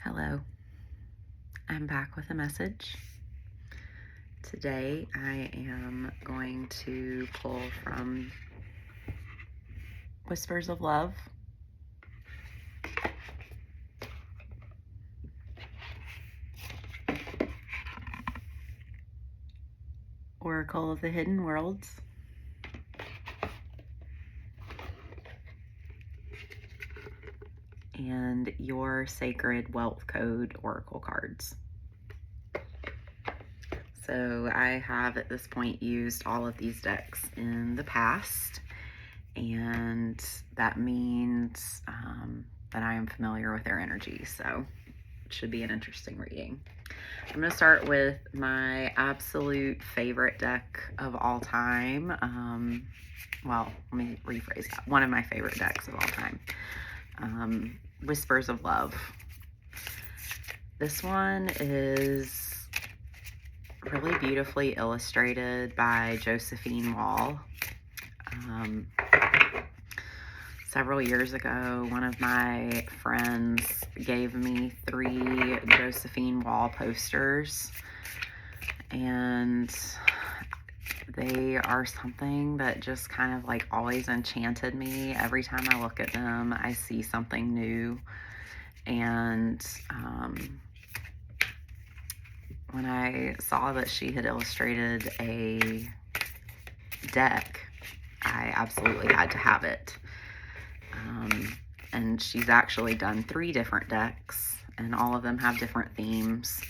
Hello, I'm back with a message. Today I am going to pull from Whispers of Love, Oracle of the Hidden Worlds, and your Sacred Wealth Code Oracle cards. So I have at this point used all of these decks in the past, and that means that I am familiar with their energy, so it should be an interesting reading. I'm going to start with my absolute favorite deck of all time. Well, let me rephrase that. One of my favorite decks of all time. Whispers of Love. This one is really beautifully illustrated by Josephine Wall. Several years ago, one of my friends gave me 3 Josephine Wall posters, and they are something that just kind of like always enchanted me. Every time I look at them, I see something new. And when I saw that she had illustrated a deck, I absolutely had to have it. And she's actually done 3 different decks, and all of them have different themes.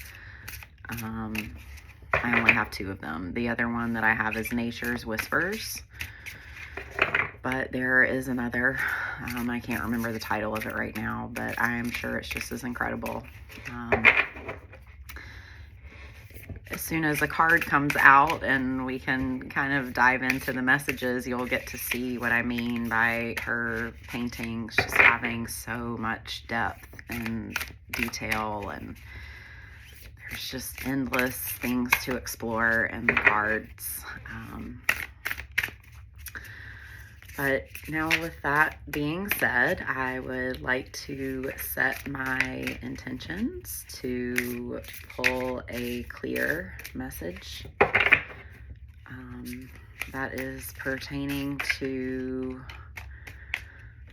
I only have 2 of them. The other one that I have is Nature's Whispers, but there is another. I can't remember the title of it right now, but I'm sure it's just as incredible. As soon as a card comes out and we can kind of dive into the messages, you'll get to see what I mean by her paintings just having so much depth and detail, and there's just endless things to explore in the cards. But now, with that being said, I would like to set my intentions to pull a clear message that is pertaining to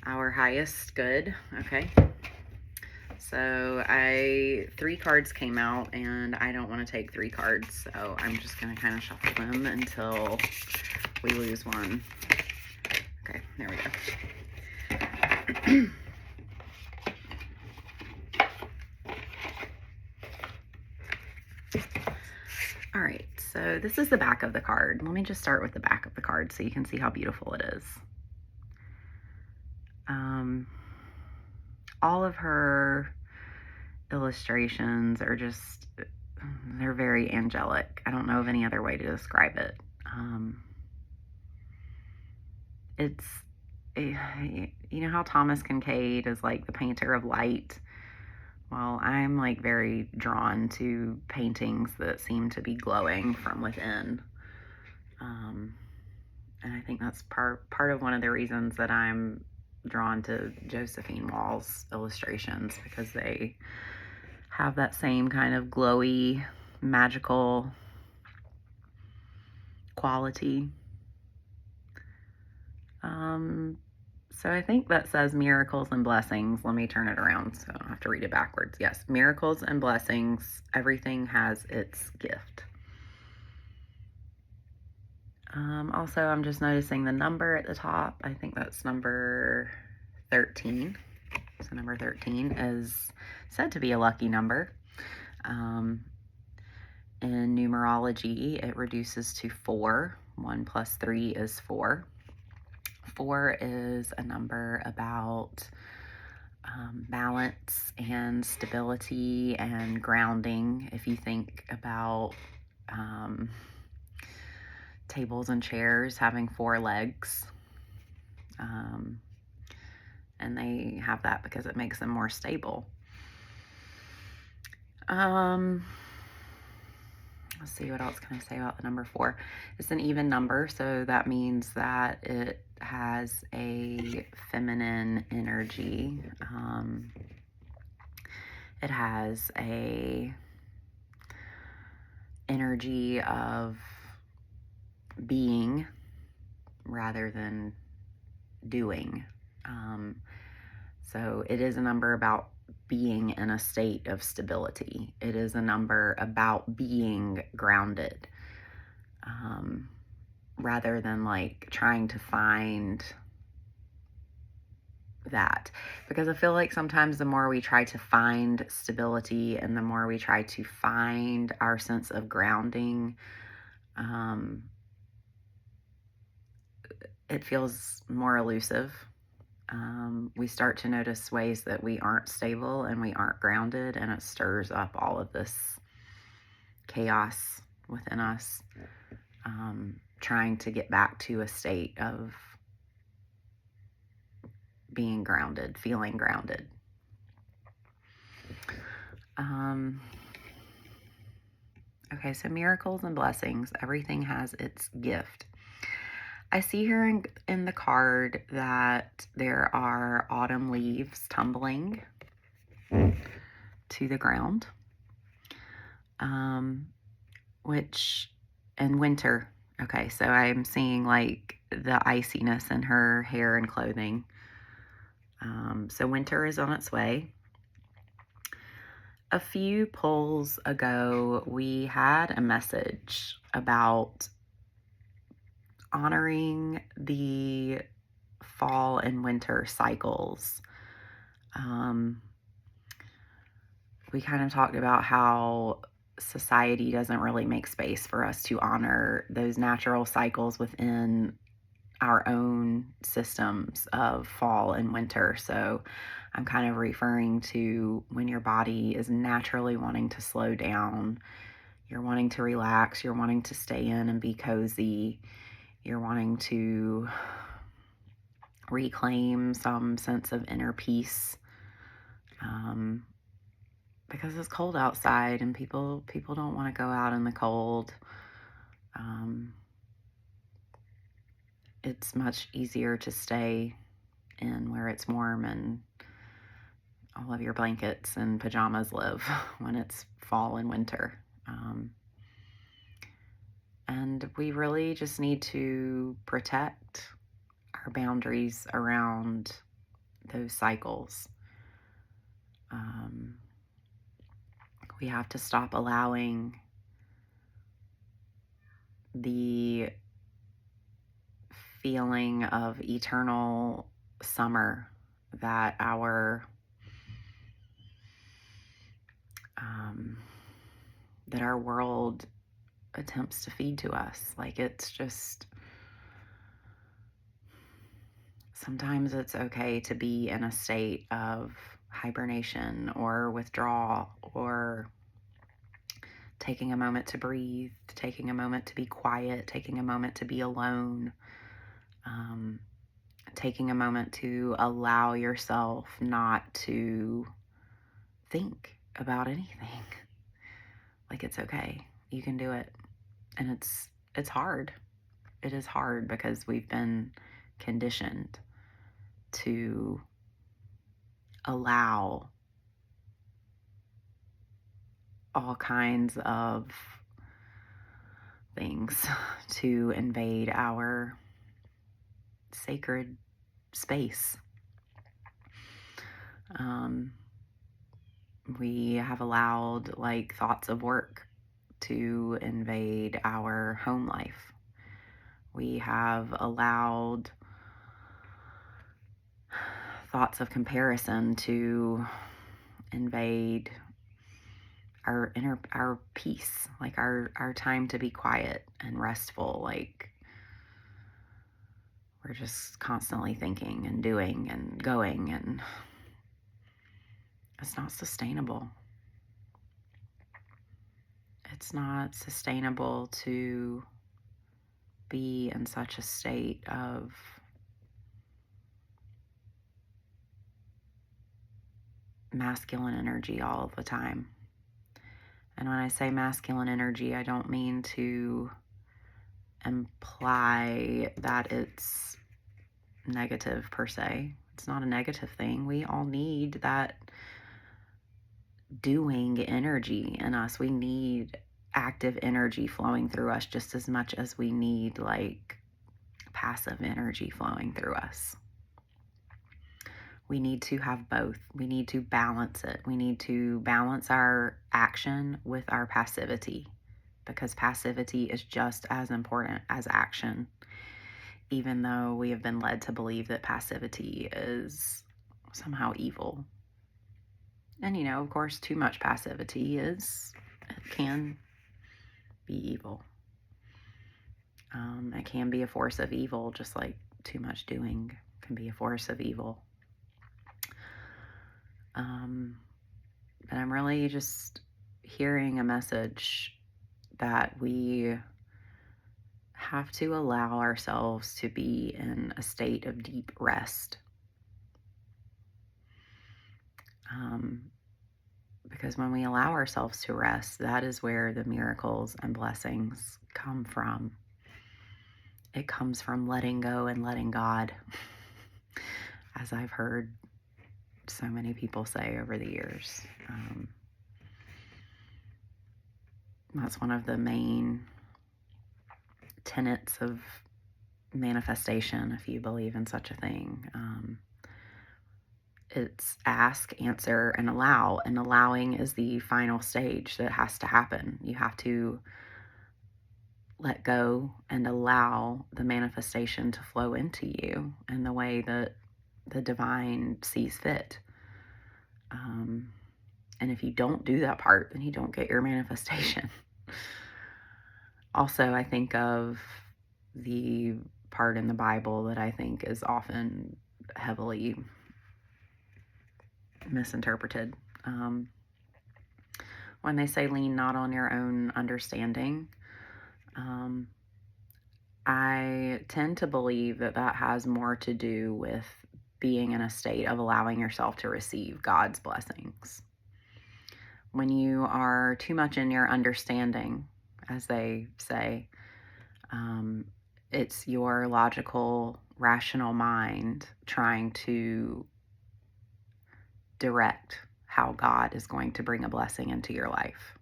our highest good. Okay. So 3 cards came out, and I don't want to take 3 cards, so I'm just going to kind of shuffle them until we lose one. Okay, there we go. All right, so this is the back of the card. Let me just start with the back of the card so you can see how beautiful it is. All of her illustrations are just, they're very angelic. I don't know of any other way to describe it. It's, you know how Thomas Kincaid is like the painter of light? Well, I'm like very drawn to paintings that seem to be glowing from within. And I think that's part of one of the reasons that I'm drawn to Josephine Wall's illustrations, because they have that same kind of glowy, magical quality. So I think that says miracles and blessings. Let me turn it around so I don't have to read it backwards. Yes, miracles and blessings. Everything has its gift. Also, I'm just noticing the number at the top. I think that's number 13. So number 13 is said to be a lucky number. In numerology, it reduces to 4. 1 plus 3 is 4. 4 is a number about balance and stability and grounding. If you think about tables and chairs having 4 legs, and they have that because it makes them more stable. Let's see, what else can I say about the number 4? It's an even number, so that means that it has a feminine energy. It has a energy of being rather than doing. Um, so it is a number about being in a state of stability. It is a number about being grounded, rather than like trying to find that. Because I feel like sometimes the more we try to find stability and the more we try to find our sense of grounding, it feels more elusive. We start to notice ways that we aren't stable and we aren't grounded, and it stirs up all of this chaos within us, trying to get back to a state of being grounded, feeling grounded. Okay, so miracles and blessings, everything has its gift. I see here in the card that there are autumn leaves tumbling to the ground, which, and winter. Okay, so I'm seeing like the iciness in her hair and clothing. So winter is on its way. A few polls ago, we had a message about honoring the fall and winter cycles. We kind of talked about how society doesn't really make space for us to honor those natural cycles within our own systems of fall and winter. So I'm kind of referring to when your body is naturally wanting to slow down, you're wanting to relax, you're wanting to stay in and be cozy, you're wanting to reclaim some sense of inner peace, because it's cold outside and people don't want to go out in the cold. It's much easier to stay in where it's warm and all of your blankets and pajamas live when it's fall and winter. And we really just need to protect our boundaries around those cycles. We have to stop allowing the feeling of eternal summer that our world attempts to feed to us. Like, it's just, sometimes it's okay to be in a state of hibernation or withdrawal, or taking a moment to breathe, taking a moment to be quiet, taking a moment to be alone, taking a moment to allow yourself not to think about anything. Like, it's okay. You can do it. And it's hard. It is hard because we've been conditioned to allow all kinds of things to invade our sacred space. We have allowed like thoughts of work to invade our home life. We have allowed thoughts of comparison to invade our peace, like our time to be quiet and restful. Like, we're just constantly thinking and doing and going, and it's not sustainable. It's not sustainable to be in such a state of masculine energy all of the time. And when I say masculine energy, I don't mean to imply that it's negative per se. It's not a negative thing. We all need that doing energy in us. We need active energy flowing through us just as much as we need like passive energy flowing through us. We need to have both. We need to balance it. We need to balance our action with our passivity, because passivity is just as important as action, even though we have been led to believe that passivity is somehow evil. And, of course, too much passivity it can be evil. It can be a force of evil, just like too much doing can be a force of evil. But I'm really just hearing a message that we have to allow ourselves to be in a state of deep rest. Because when we allow ourselves to rest, that is where the miracles and blessings come from. It comes from letting go and letting God, as I've heard so many people say over the years. That's one of the main tenets of manifestation, if you believe in such a thing. It's ask, answer, and allow. And allowing is the final stage that has to happen. You have to let go and allow the manifestation to flow into you in the way that the divine sees fit. And if you don't do that part, then you don't get your manifestation. Also, I think of the part in the Bible that I think is often heavily misinterpreted. When they say lean not on your own understanding, I tend to believe that that has more to do with being in a state of allowing yourself to receive God's blessings. When you are too much in your understanding, as they say, it's your logical, rational mind trying to direct how God is going to bring a blessing into your life.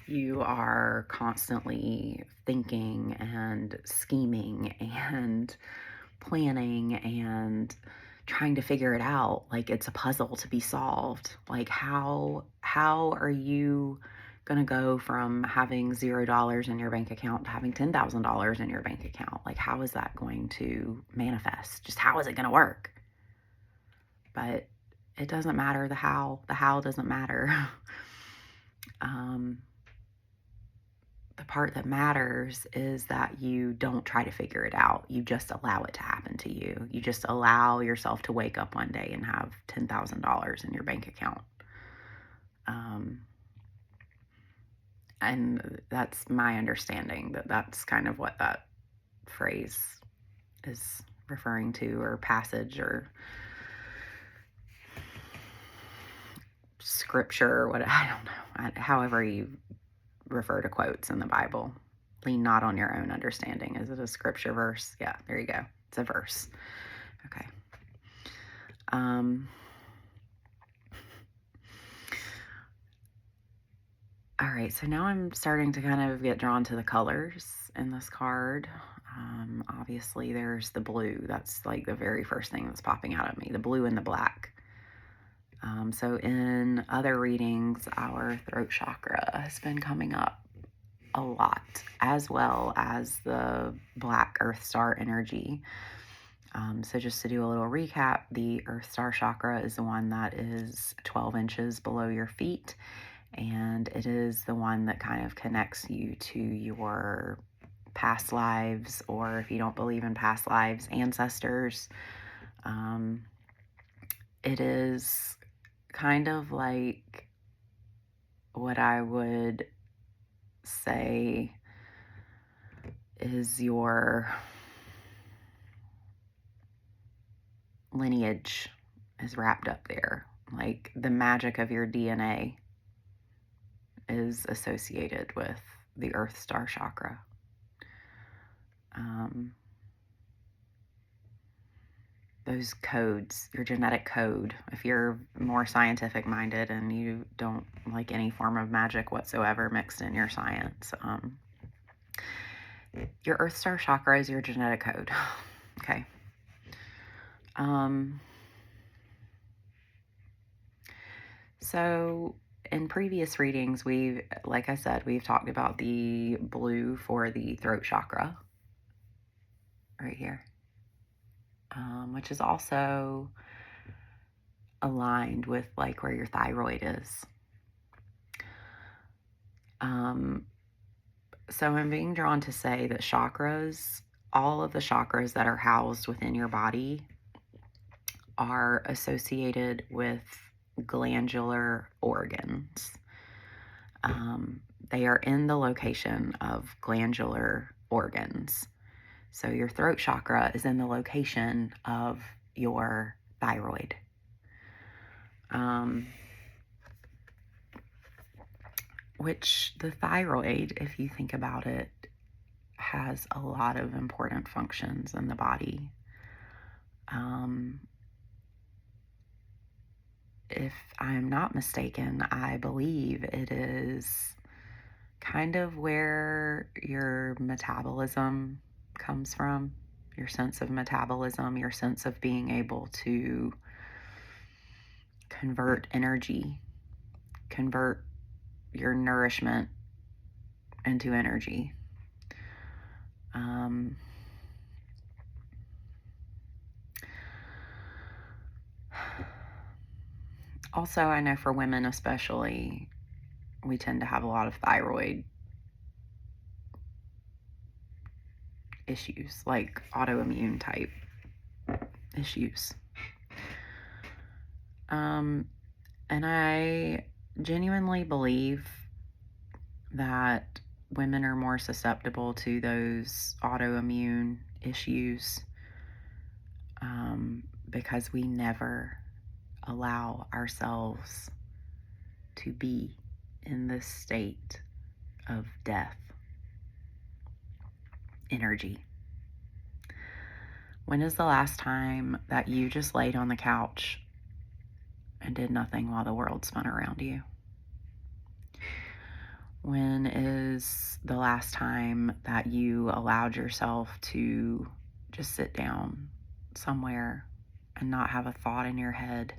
You are constantly thinking and scheming and planning and trying to figure it out like it's a puzzle to be solved. Like how are you going to go from having $0 in your bank account to having $10,000 in your bank account? Like, how is that going to manifest? Just how is it going to work? But it doesn't matter the how. The how doesn't matter. The part that matters is that you don't try to figure it out. You just allow it to happen to you. You just allow yourself to wake up one day and have $10,000 in your bank account. And that's my understanding that that's kind of what that phrase is referring to, or passage, or scripture, or what, I don't know. However you refer to quotes in the Bible. Lean not on your own understanding. Is it a scripture verse? Yeah, there you go. It's a verse. Okay. All right, so now I'm starting to kind of get drawn to the colors in this card. Obviously, there's the blue. That's like the very first thing that's popping out at me, the blue and the black. So in other readings, our throat chakra has been coming up a lot, as well as the black earth star energy. So just to do a little recap, the earth star chakra is the one that is 12 inches below your feet, and it is the one that kind of connects you to your past lives, or if you don't believe in past lives, ancestors. It is kind of like what I would say is your lineage is wrapped up there. Like the magic of your DNA is associated with the earth star chakra. those codes, your genetic code. If you're more scientific minded and you don't like any form of magic whatsoever mixed in your science, your Earth Star chakra is your genetic code. Okay. So in previous readings, like I said, we've talked about the blue for the throat chakra right here, which is also aligned with like where your thyroid is. So I'm being drawn to say that chakras, all of the chakras that are housed within your body, are associated with glandular organs. They are in the location of glandular organs. So your throat chakra is in the location of your thyroid. Which the thyroid, if you think about it, has a lot of important functions in the body. If I'm not mistaken, I believe it is kind of where your metabolism comes from, your sense of metabolism, your sense of being able to convert energy, convert your nourishment into energy. Also, I know for women especially, we tend to have a lot of thyroid issues, like autoimmune type issues. And I genuinely believe that women are more susceptible to those autoimmune issues because we never allow ourselves to be in this state of death energy. When is the last time that you just laid on the couch and did nothing while the world spun around you? When is the last time that you allowed yourself to just sit down somewhere and not have a thought in your head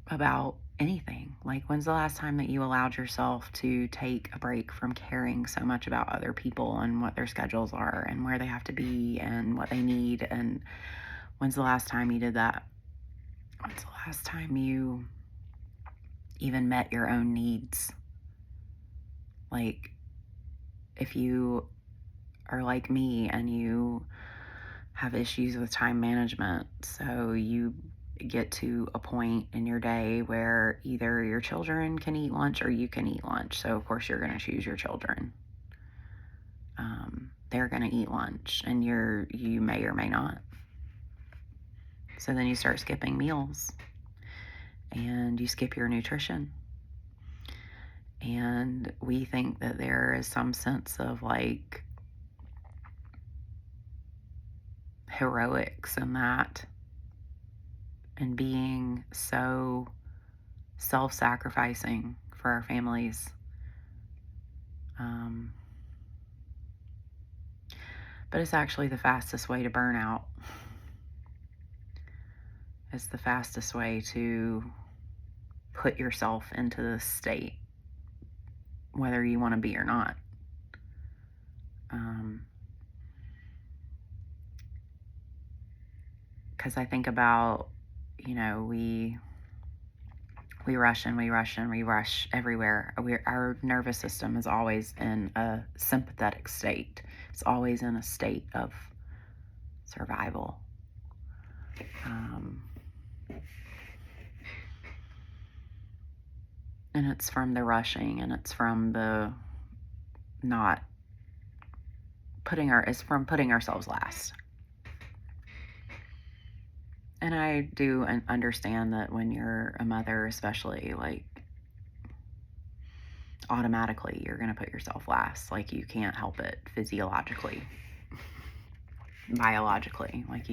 about anything? Like, when's the last time that you allowed yourself to take a break from caring so much about other people and what their schedules are and where they have to be and what they need? And when's the last time you did that? When's the last time you even met your own needs? Like, if you are like me and you have issues with time management, so you get to a point in your day where either your children can eat lunch or you can eat lunch. So of course you're going to choose your children. They're going to eat lunch and you may or may not. So then you start skipping meals and you skip your nutrition. And we think that there is some sense of like heroics in that, and being so self-sacrificing for our families. But it's actually the fastest way to burn out. It's the fastest way to put yourself into this state, whether you want to be or not. Because I think about, we rush and we rush and we rush everywhere. Our nervous system is always in a sympathetic state. It's always in a state of survival. And it's from the rushing, and it's from the not it's from putting ourselves last. And I do understand that when you're a mother, especially, like, automatically you're going to put yourself last. Like, you can't help it physiologically. biologically. Like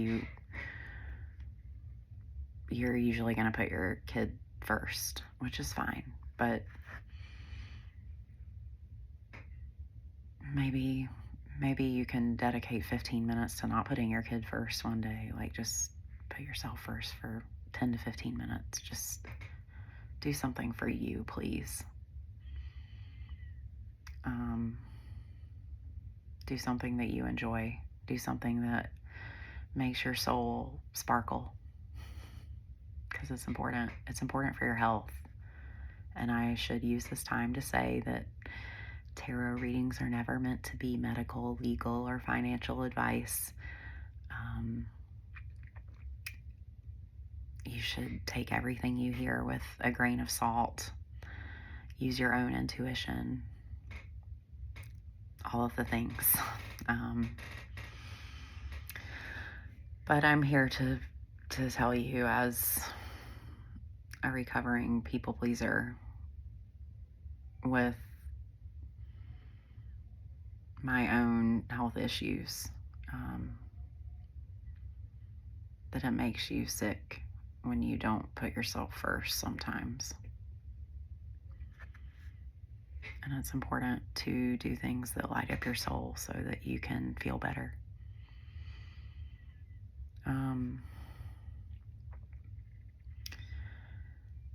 you're usually going to put your kid first, which is fine. But maybe you can dedicate 15 minutes to not putting your kid first one day. Like, just put yourself first for 10 to 15 minutes. Just do something for you, please. Do something that you enjoy. Do something that makes your soul sparkle, because it's important. It's important for your health. And I should use this time to say that tarot readings are never meant to be medical, legal, or financial advice. You should take everything you hear with a grain of salt. Use your own intuition. All of the things. But I'm here to tell you, as a recovering people pleaser with my own health issues, that it makes you sick when you don't put yourself first sometimes. And it's important to do things that light up your soul so that you can feel better.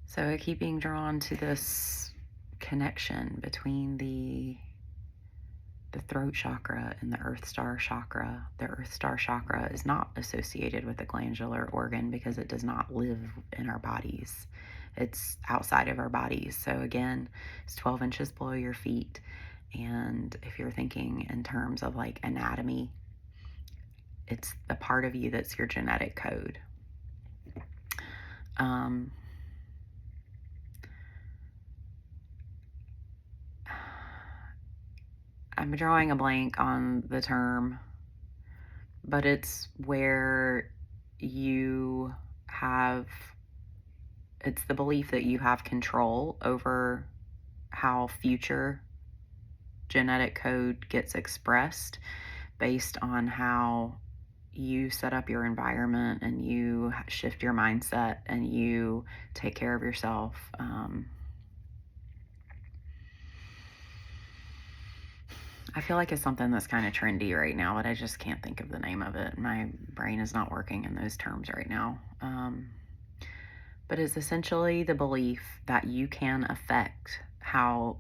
So I keep being drawn to this connection between the throat chakra and the earth star chakra. The earth star chakra is not associated with the glandular organ because it does not live in our bodies. It's outside of our bodies. So again, it's 12 inches below your feet. And if you're thinking in terms of like anatomy, it's the part of you that's your genetic code. I'm drawing a blank on the term, but it's where it's the belief that you have control over how future genetic code gets expressed based on how you set up your environment and you shift your mindset and you take care of yourself. I feel like it's something that's kind of trendy right now, but I just can't think of the name of it. My brain is not working in those terms right now. But it's essentially the belief that you can affect how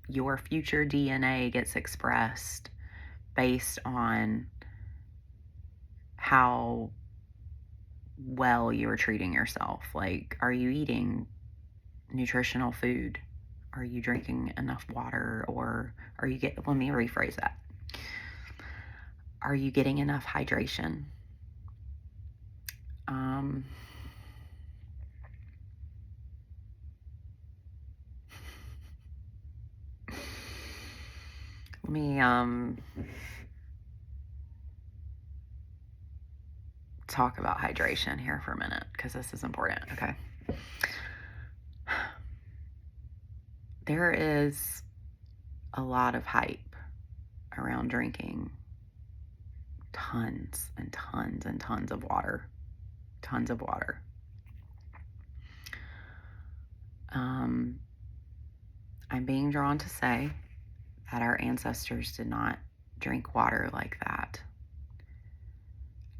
your future DNA gets expressed based on how well you're treating yourself. Like, are you eating nutritional food? Are you drinking enough water? Or let me rephrase that. Are you getting enough hydration? Let me talk about hydration here for a minute, because this is important. Okay. There is a lot of hype around drinking tons and tons and tons of water. Tons of water. I'm being drawn to say that our ancestors did not drink water like that.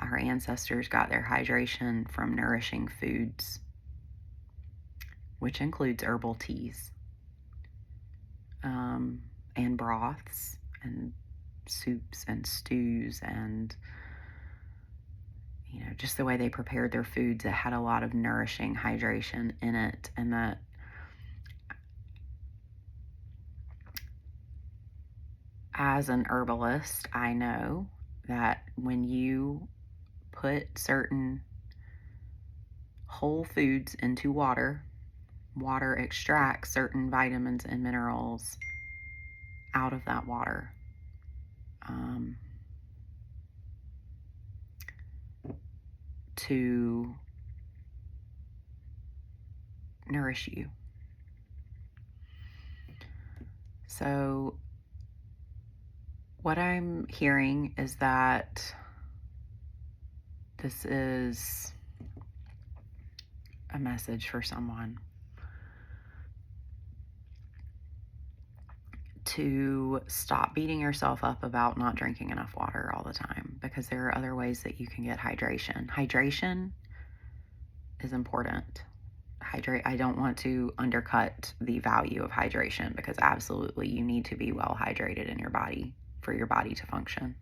Our ancestors got their hydration from nourishing foods, which includes herbal teas, and broths and soups and stews, and just the way they prepared their foods. It had a lot of nourishing hydration in it. And that as an herbalist, I know that when you put certain whole foods into water extracts certain vitamins and minerals out of that water. To nourish you. So what I'm hearing is that this is a message for someone to stop beating yourself up about not drinking enough water all the time, because there are other ways that you can get hydration. Hydration is important. I don't want to undercut the value of hydration, because absolutely you need to be well hydrated in your body for your body to function.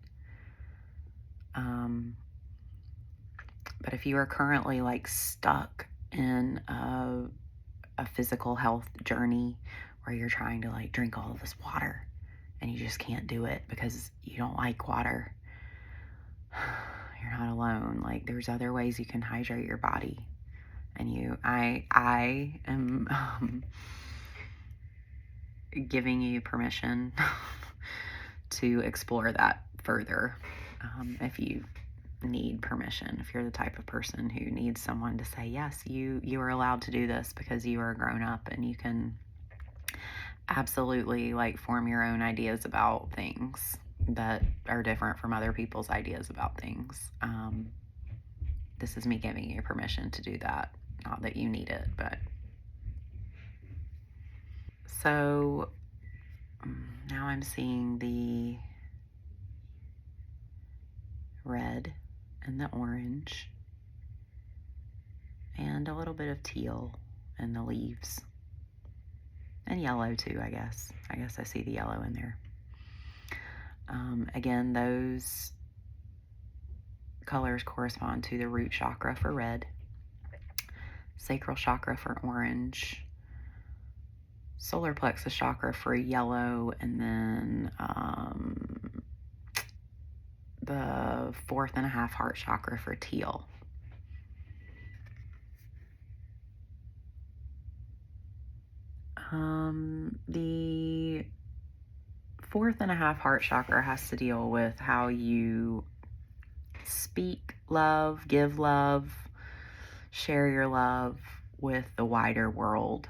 But if you are currently like stuck in a physical health journey where you're trying to like drink all of this water and you just can't do it because you don't like water, you're not alone. Like, there's other ways you can hydrate your body. And I am giving you permission to explore that further. If you need permission, if you're the type of person who needs someone to say, yes, you are allowed to do this because you are grown up and you can absolutely like form your own ideas about things that are different from other people's ideas about things. This is me giving you permission to do that. Not that you need it, but. So now I'm seeing the red and the orange and a little bit of teal in the leaves. And yellow too, I guess. I guess I see the yellow in there. Again, those colors correspond to the root chakra for red, sacral chakra for orange, solar plexus chakra for yellow, and then the 4th and a half heart chakra for teal. The 4th and a half heart chakra has to deal with how you speak love, give love, share your love with the wider world.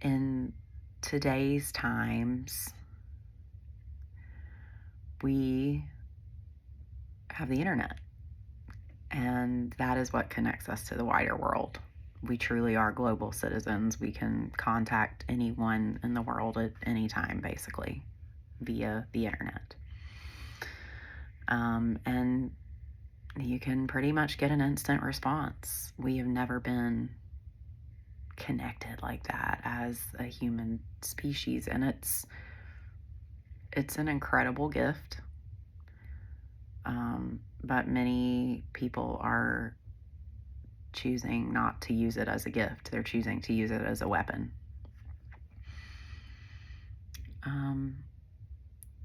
In today's times, we have the internet, and that is what connects us to the wider world. We truly are global citizens. We can contact anyone in the world at any time, basically, via the internet. And you can pretty much get an instant response. We have never been connected like that as a human species, and it's an incredible gift. But many people are choosing not to use it as a gift. They're choosing to use it as a weapon.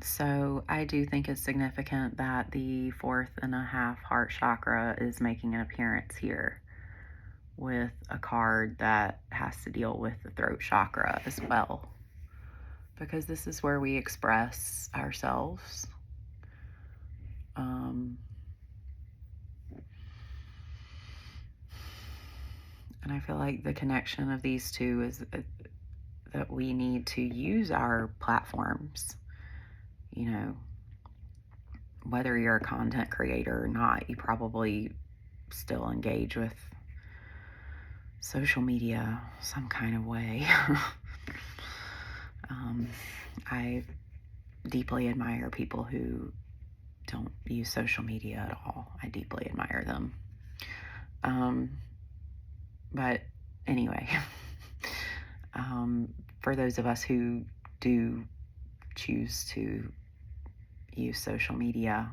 So I do think it's significant that the 4th and a half heart chakra is making an appearance here with a card that has to deal with the throat chakra as well, because this is where we express ourselves. And I feel like the connection of these two is that we need to use our platforms. You know, whether you're a content creator or not, you probably still engage with social media some kind of way. I deeply admire people who don't use social media at all. I deeply admire them. But anyway, for those of us who do choose to use social media,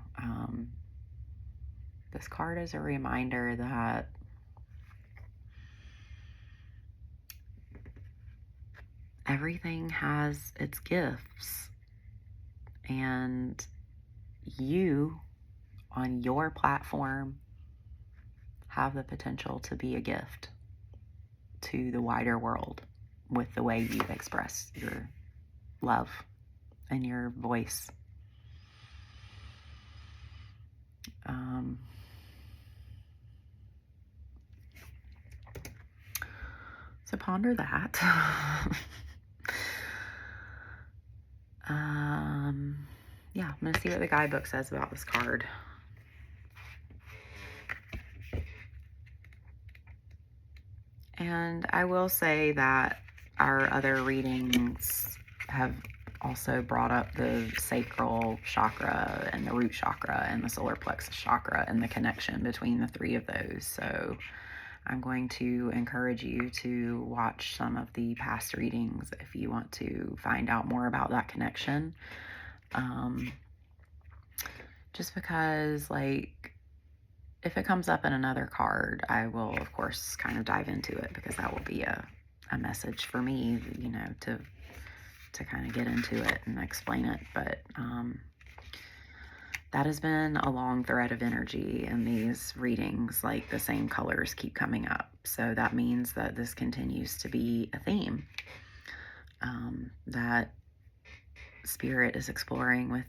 this card is a reminder that everything has its gifts, and you on your platform have the potential to be a gift to the wider world with the way you express your love and your voice. So ponder that. yeah, I'm going to see what the guidebook says about this card. And I will say that our other readings have also brought up the sacral chakra and the root chakra and the solar plexus chakra and the connection between the three of those. So I'm going to encourage you to watch some of the past readings if you want to find out more about that connection. Just because, like, if it comes up in another card, I will, of course, kind of dive into it, because that will be a message for me, you know, to kind of get into it and explain it. But that has been a long thread of energy in these readings. Like, the same colors keep coming up. So that means that this continues to be a theme that Spirit is exploring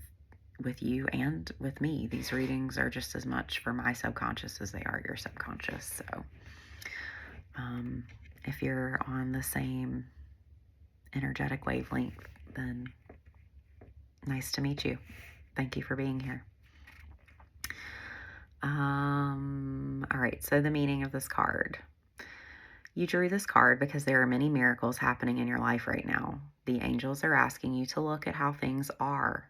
with you and with me. These readings are just as much for my subconscious as they are your subconscious. So if you're on the same energetic wavelength, then nice to meet you. Thank you for being here. All right, so the meaning of this card. You drew this card because there are many miracles happening in your life right now. The angels are asking you to look at how things are.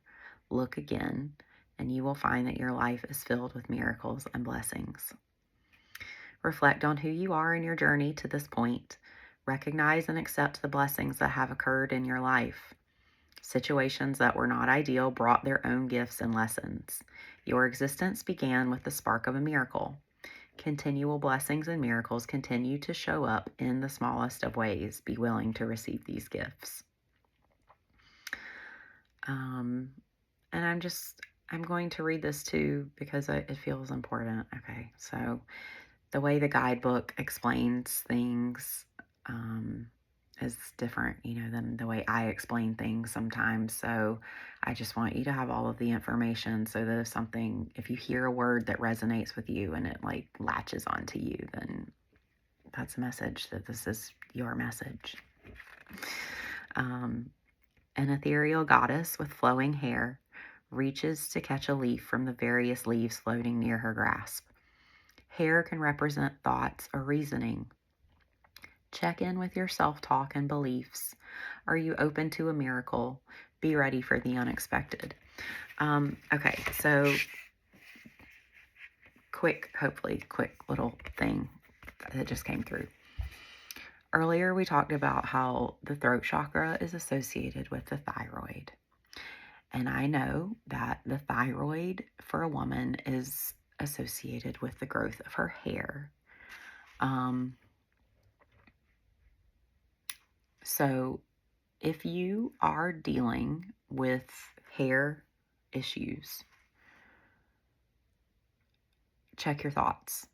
Look again, and you will find that your life is filled with miracles and blessings. Reflect on who you are in your journey to this point. Recognize and accept the blessings that have occurred in your life. Situations that were not ideal brought their own gifts and lessons. Your existence began with the spark of a miracle. Continual blessings and miracles continue to show up in the smallest of ways. Be willing to receive these gifts. And I'm going to read this too because it feels important. Okay, so the way the guidebook explains things is different, you know, than the way I explain things sometimes. So I just want you to have all of the information so that if you hear a word that resonates with you and it like latches onto you, then that's a message that this is your message. An ethereal goddess with flowing hair reaches to catch a leaf from the various leaves floating near her grasp. Hair can represent thoughts or reasoning. Check in with your self-talk and beliefs. Are you open to a miracle? Be ready for the unexpected. Okay, so quick little thing that just came through. Earlier, we talked about how the throat chakra is associated with the thyroid. And I know that the thyroid for a woman is associated with the growth of her hair. So if you are dealing with hair issues, check your thoughts.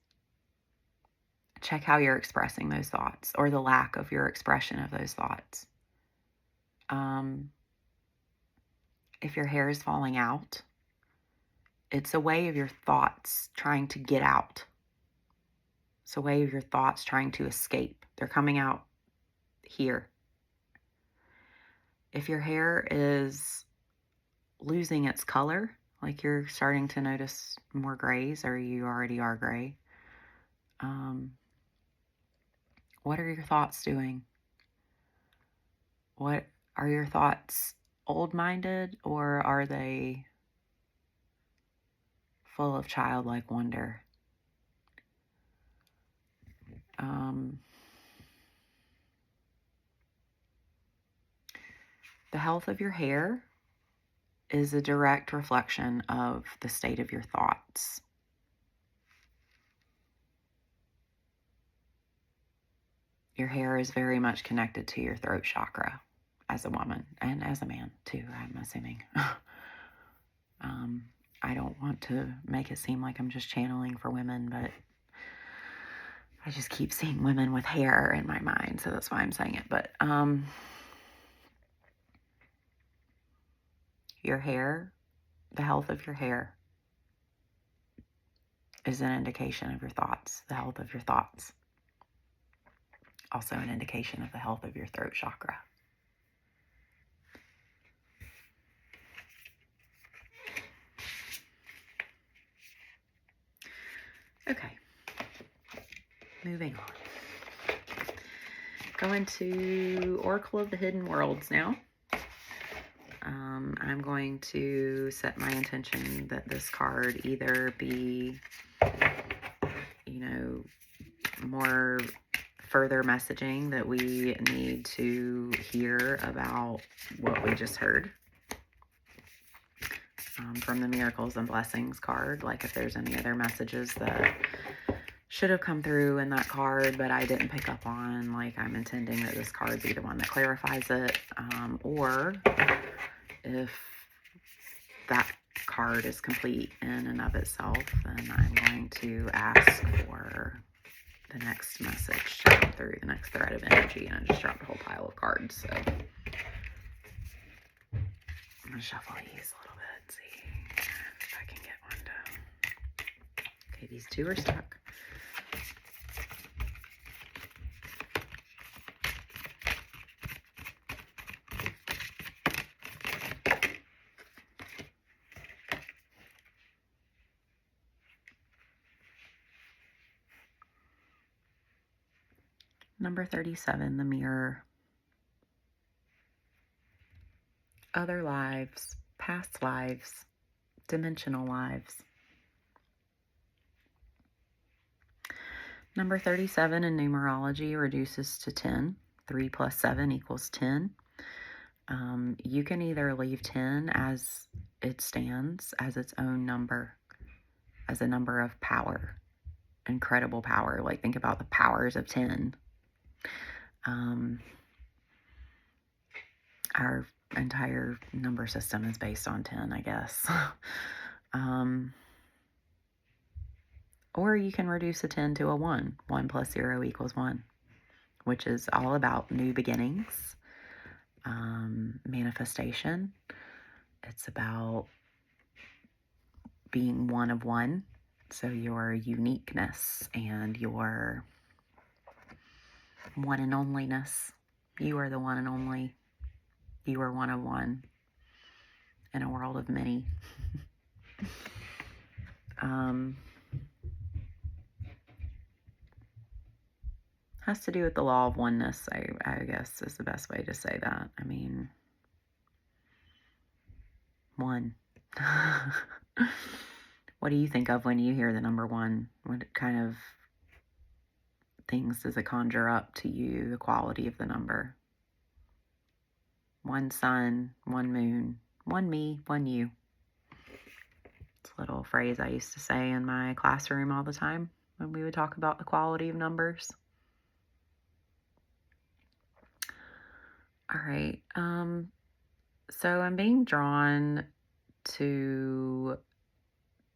Check how you're expressing those thoughts, or the lack of your expression of those thoughts. If your hair is falling out, it's a way of your thoughts trying to get out. It's a way of your thoughts trying to escape. They're coming out here. If your hair is losing its color, like you're starting to notice more grays, or you already are gray, what are your thoughts doing? What are your thoughts old-minded, or are they full of childlike wonder? The health of your hair is a direct reflection of the state of your thoughts. Your hair is very much connected to your throat chakra as a woman, and as a man too, I'm assuming. I don't want to make it seem like I'm just channeling for women, but I just keep seeing women with hair in my mind, so that's why I'm saying it. But your hair, the health of your hair, is an indication of your thoughts, the health of your thoughts. Also an indication of the health of your throat chakra. Okay, moving on. Going to Oracle of the Hidden Worlds now. I'm going to set my intention that this card either be, more further messaging that we need to hear about what we just heard from the Miracles and Blessings card. Like if there's any other messages that should have come through in that card, but I didn't pick up on, like I'm intending that this card be the one that clarifies it, or if that card is complete in and of itself, then I'm going to ask for the next message to come through, the next thread of energy, and I just dropped a whole pile of cards, so I'm going to shuffle these a little bit, see if I can get one to... Okay, these two are stuck. Number 37, the mirror. Other lives, past lives, dimensional lives. Number 37 in numerology reduces to 10. 3 plus 7 equals 10. You can either leave 10 as it stands, as its own number, as a number of power, incredible power. Like think about the powers of 10. Our entire number system is based on 10, I guess. Or you can reduce a 10 to a 1. 1 plus 0 equals 1, which is all about new beginnings, manifestation. It's about being one of one. So your uniqueness and your one and onlyness. You are the one and only. You are one of one in a world of many. Has to do with the law of oneness, I guess is the best way to say that. I mean, one. What do you think of when you hear the number one? What kind of things does it conjure up to you, the quality of the number? One sun, one moon, one me, one you. It's a little phrase I used to say in my classroom all the time when we would talk about the quality of numbers. All right. So I'm being drawn to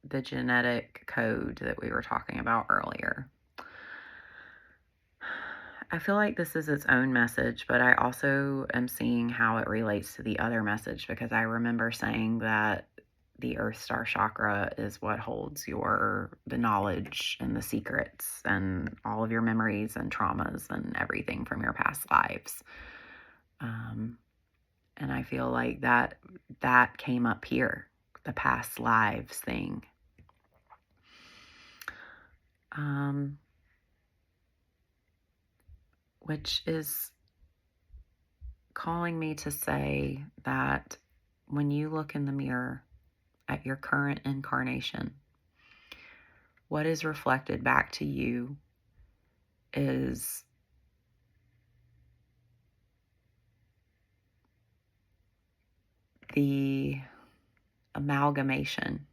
the genetic code that we were talking about earlier. I feel like this is its own message, but I also am seeing how it relates to the other message, because I remember saying that the Earth Star Chakra is what holds the knowledge and the secrets and all of your memories and traumas and everything from your past lives. And I feel like that came up here, the past lives thing. Which is calling me to say that when you look in the mirror at your current incarnation, what is reflected back to you is the amalgamation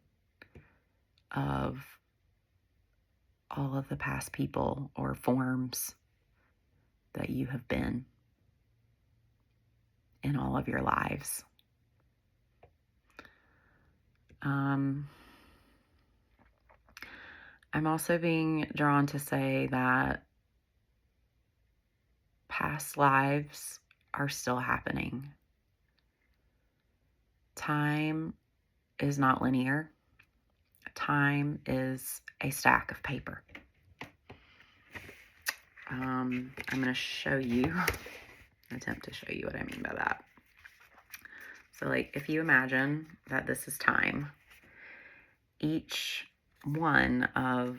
of all of the past people or forms that you have been in all of your lives. I'm also being drawn to say that past lives are still happening. Time is not linear. Time is a stack of paper. I'm going to show you, attempt to show you what I mean by that. So like if you imagine that this is time, each one of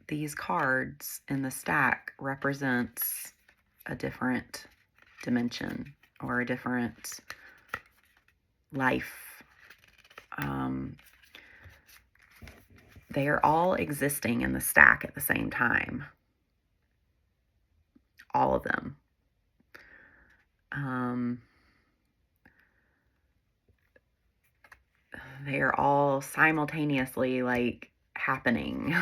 these cards in the stack represents a different dimension or a different life. They are all existing in the stack at the same time. All of them. They are all simultaneously like happening.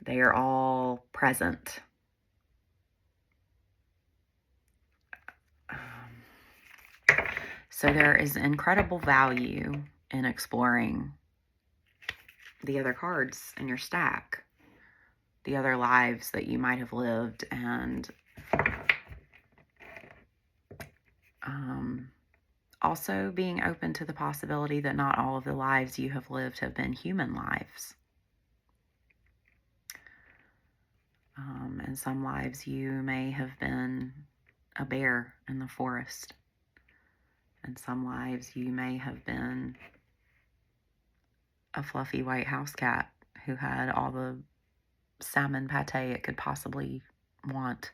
They are all present. So there is incredible value in exploring the other cards in your stack, the other lives that you might have lived, and also being open to the possibility that not all of the lives you have lived have been human lives. In some lives, you may have been a bear in the forest. In some lives, you may have been a fluffy white house cat who had all the salmon pate it could possibly want.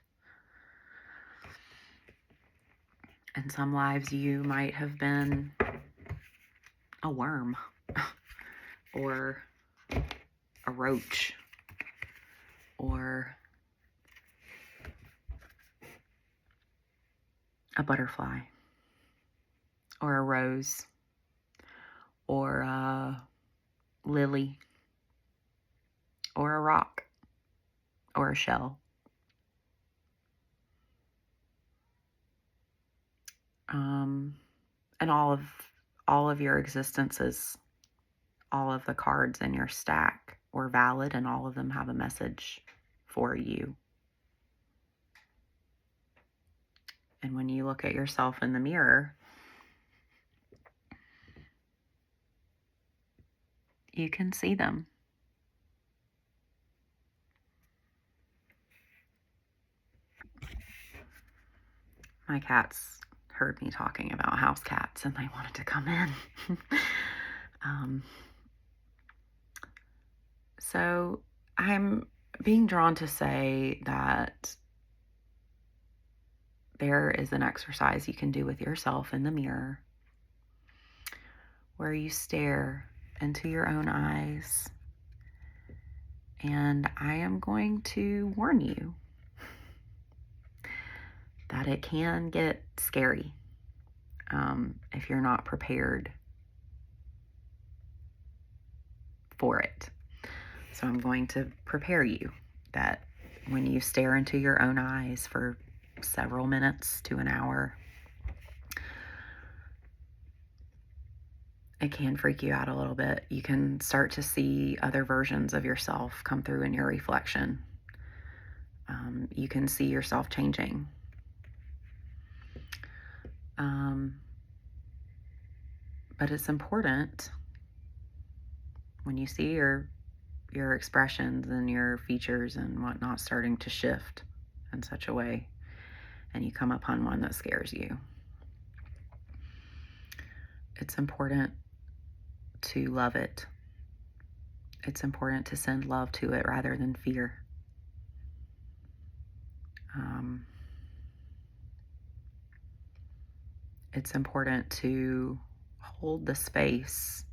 In some lives, you might have been a worm or a roach or a butterfly or a rose or a lily or a rock or a shell. And all of your existences, all of the cards in your stack were valid, and all of them have a message for you. And when you look at yourself in the mirror, you can see them. My cats heard me talking about house cats and they wanted to come in. So I'm being drawn to say that there is an exercise you can do with yourself in the mirror where you stare into your own eyes, and I am going to warn you that it can get scary if you're not prepared for it. So I'm going to prepare you that when you stare into your own eyes for several minutes to an hour, it can freak you out a little bit. You can start to see other versions of yourself come through in your reflection. You can see yourself changing. But it's important when you see your expressions and your features and whatnot starting to shift in such a way, and you come upon one that scares you. It's important to love it. It's important to send love to it rather than fear. It's important to hold the space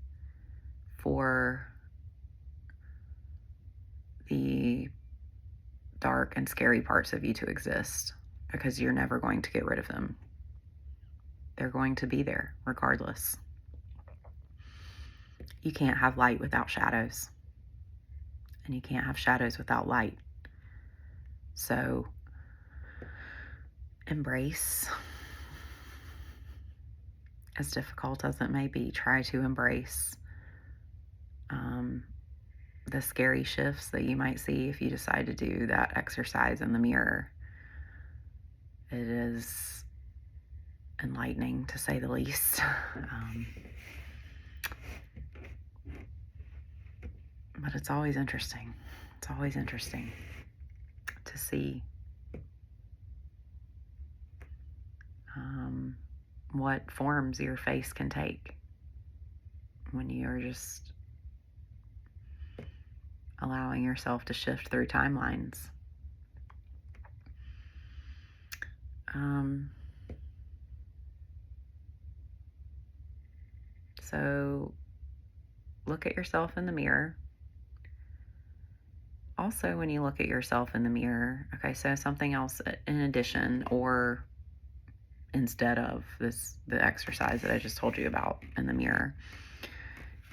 for the dark and scary parts of you to exist, because you're never going to get rid of them. They're going to be there regardless. You can't have light without shadows, and you can't have shadows without light. So embrace, as difficult as it may be, try to embrace the scary shifts that you might see if you decide to do that exercise in the mirror. It is enlightening, to say the least. But it's always interesting. It's always interesting to see what forms your face can take when you're just allowing yourself to shift through timelines. So look at yourself in the mirror. Also, when you look at yourself in the mirror, okay, so something else in addition or instead of the exercise that I just told you about in the mirror,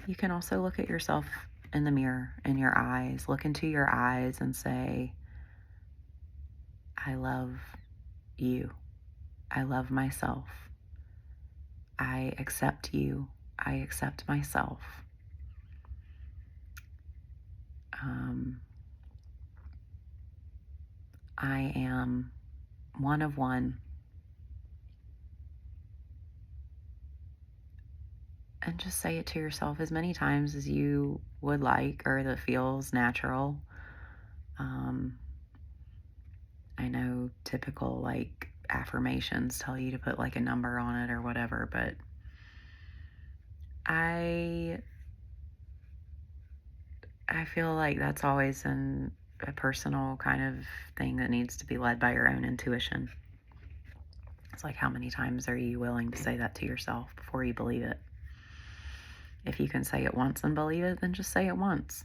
you can also look at yourself in the mirror, in your eyes. Look into your eyes and say, I love you. I love myself. I accept you. I accept myself. I am one of one. And just say it to yourself as many times as you would like or that feels natural. I know typical like affirmations tell you to put like a number on it or whatever, but I feel like that's always a personal kind of thing that needs to be led by your own intuition. It's like, how many times are you willing to say that to yourself before you believe it? If you can say it once and believe it, then just say it once.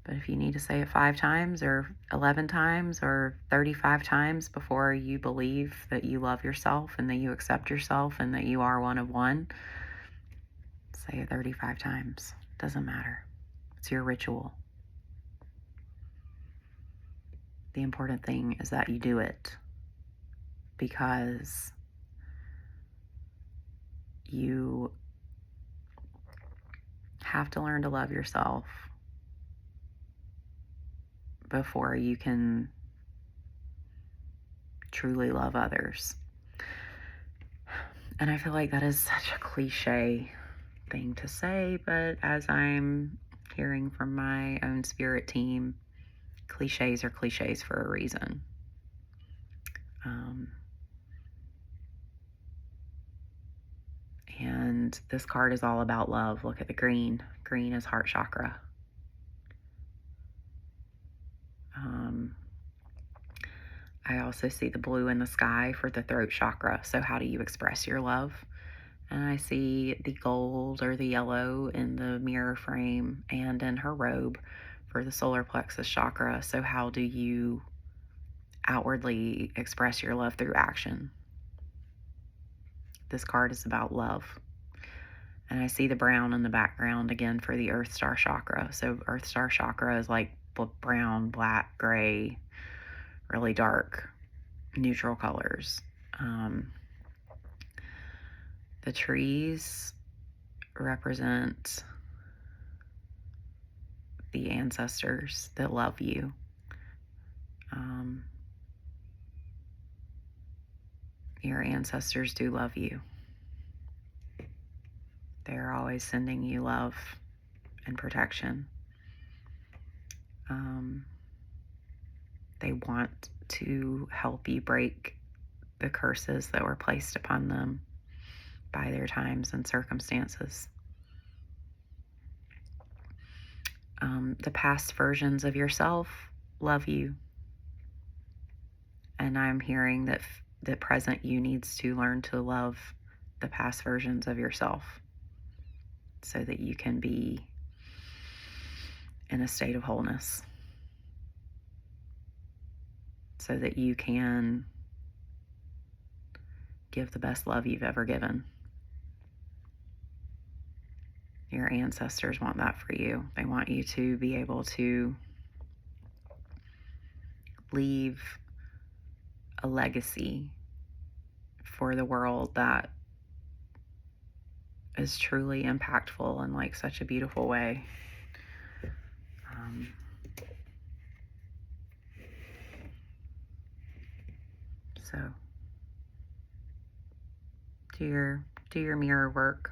But if you need to say it 5 times or 11 times or 35 times before you believe that you love yourself and that you accept yourself and that you are one of one, say it 35 times. Doesn't matter. It's your ritual. The important thing is that you do it because you have to learn to love yourself before you can truly love others. And I feel like that is such a cliche thing to say, but as I'm hearing from my own spirit team, cliches are cliches for a reason. And this card is all about love. Look at the green. Green is heart chakra. I also see the blue in the sky for the throat chakra. So how do you express your love? And I see the gold or the yellow in the mirror frame and in her robe for the solar plexus chakra. So how do you outwardly express your love through action? This card is about love. And I see the brown in the background again for the Earth Star Chakra. So Earth Star Chakra is like brown, black, gray, really dark, neutral colors. The trees represent the ancestors that love you. Your ancestors do love you. They're always sending you love and protection. They want to help you break the curses that were placed upon them by their times and circumstances. The past versions of yourself love you. And I'm hearing that the present you needs to learn to love the past versions of yourself so that you can be in a state of wholeness, so that you can give the best love you've ever given. Your ancestors want that for you. They want you to be able to leave a legacy for the world that is truly impactful in like such a beautiful way. So do your mirror work.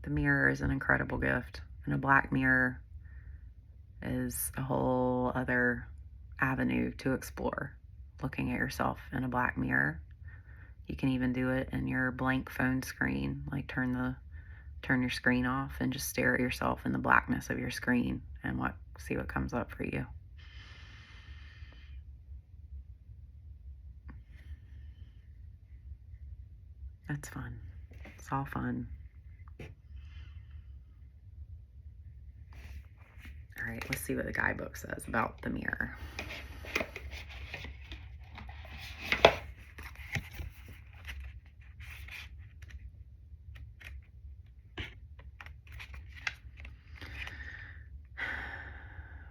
The mirror is an incredible gift, and a black mirror is a whole other avenue to explore. Looking at yourself in a black mirror. You can even do it in your blank phone screen, like turn turn your screen off and just stare at yourself in the blackness of your screen and see what comes up for you. That's fun. It's all fun. All right, let's see what the guidebook says about the mirror.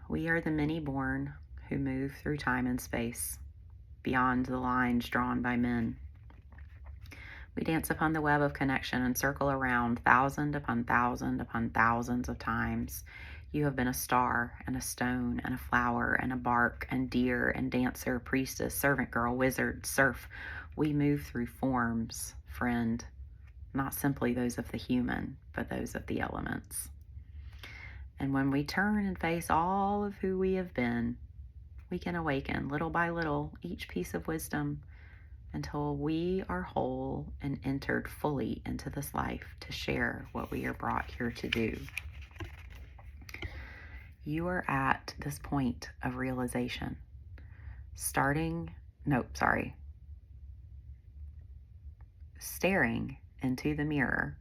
We are the many born who move through time and space, beyond the lines drawn by men. We dance upon the web of connection and circle around thousand upon thousand upon thousands of times. You have been a star and a stone and a flower and a bark and deer and dancer, priestess, servant girl, wizard, serf. We move through forms, friend, not simply those of the human, but those of the elements. And when we turn and face all of who we have been, we can awaken little by little each piece of wisdom until we are whole and entered fully into this life to share what we are brought here to do. You are at this point of realization, staring into the mirror.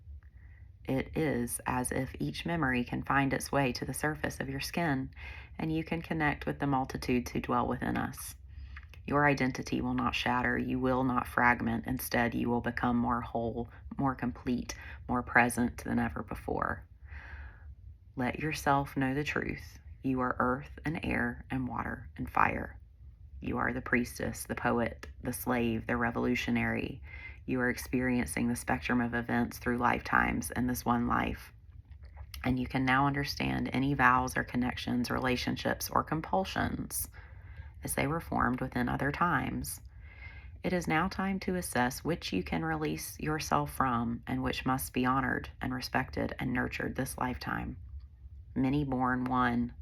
It is as if each memory can find its way to the surface of your skin, and you can connect with the multitudes who dwell within us. Your identity will not shatter. You will not fragment. Instead, you will become more whole, more complete, more present than ever before. Let yourself know the truth. You are earth and air and water and fire. You are the priestess, the poet, the slave, the revolutionary. You are experiencing the spectrum of events through lifetimes in this one life. And you can now understand any vows or connections, relationships, or compulsions as they were formed within other times. It is now time to assess which you can release yourself from and which must be honored and respected and nurtured this lifetime. Many born one.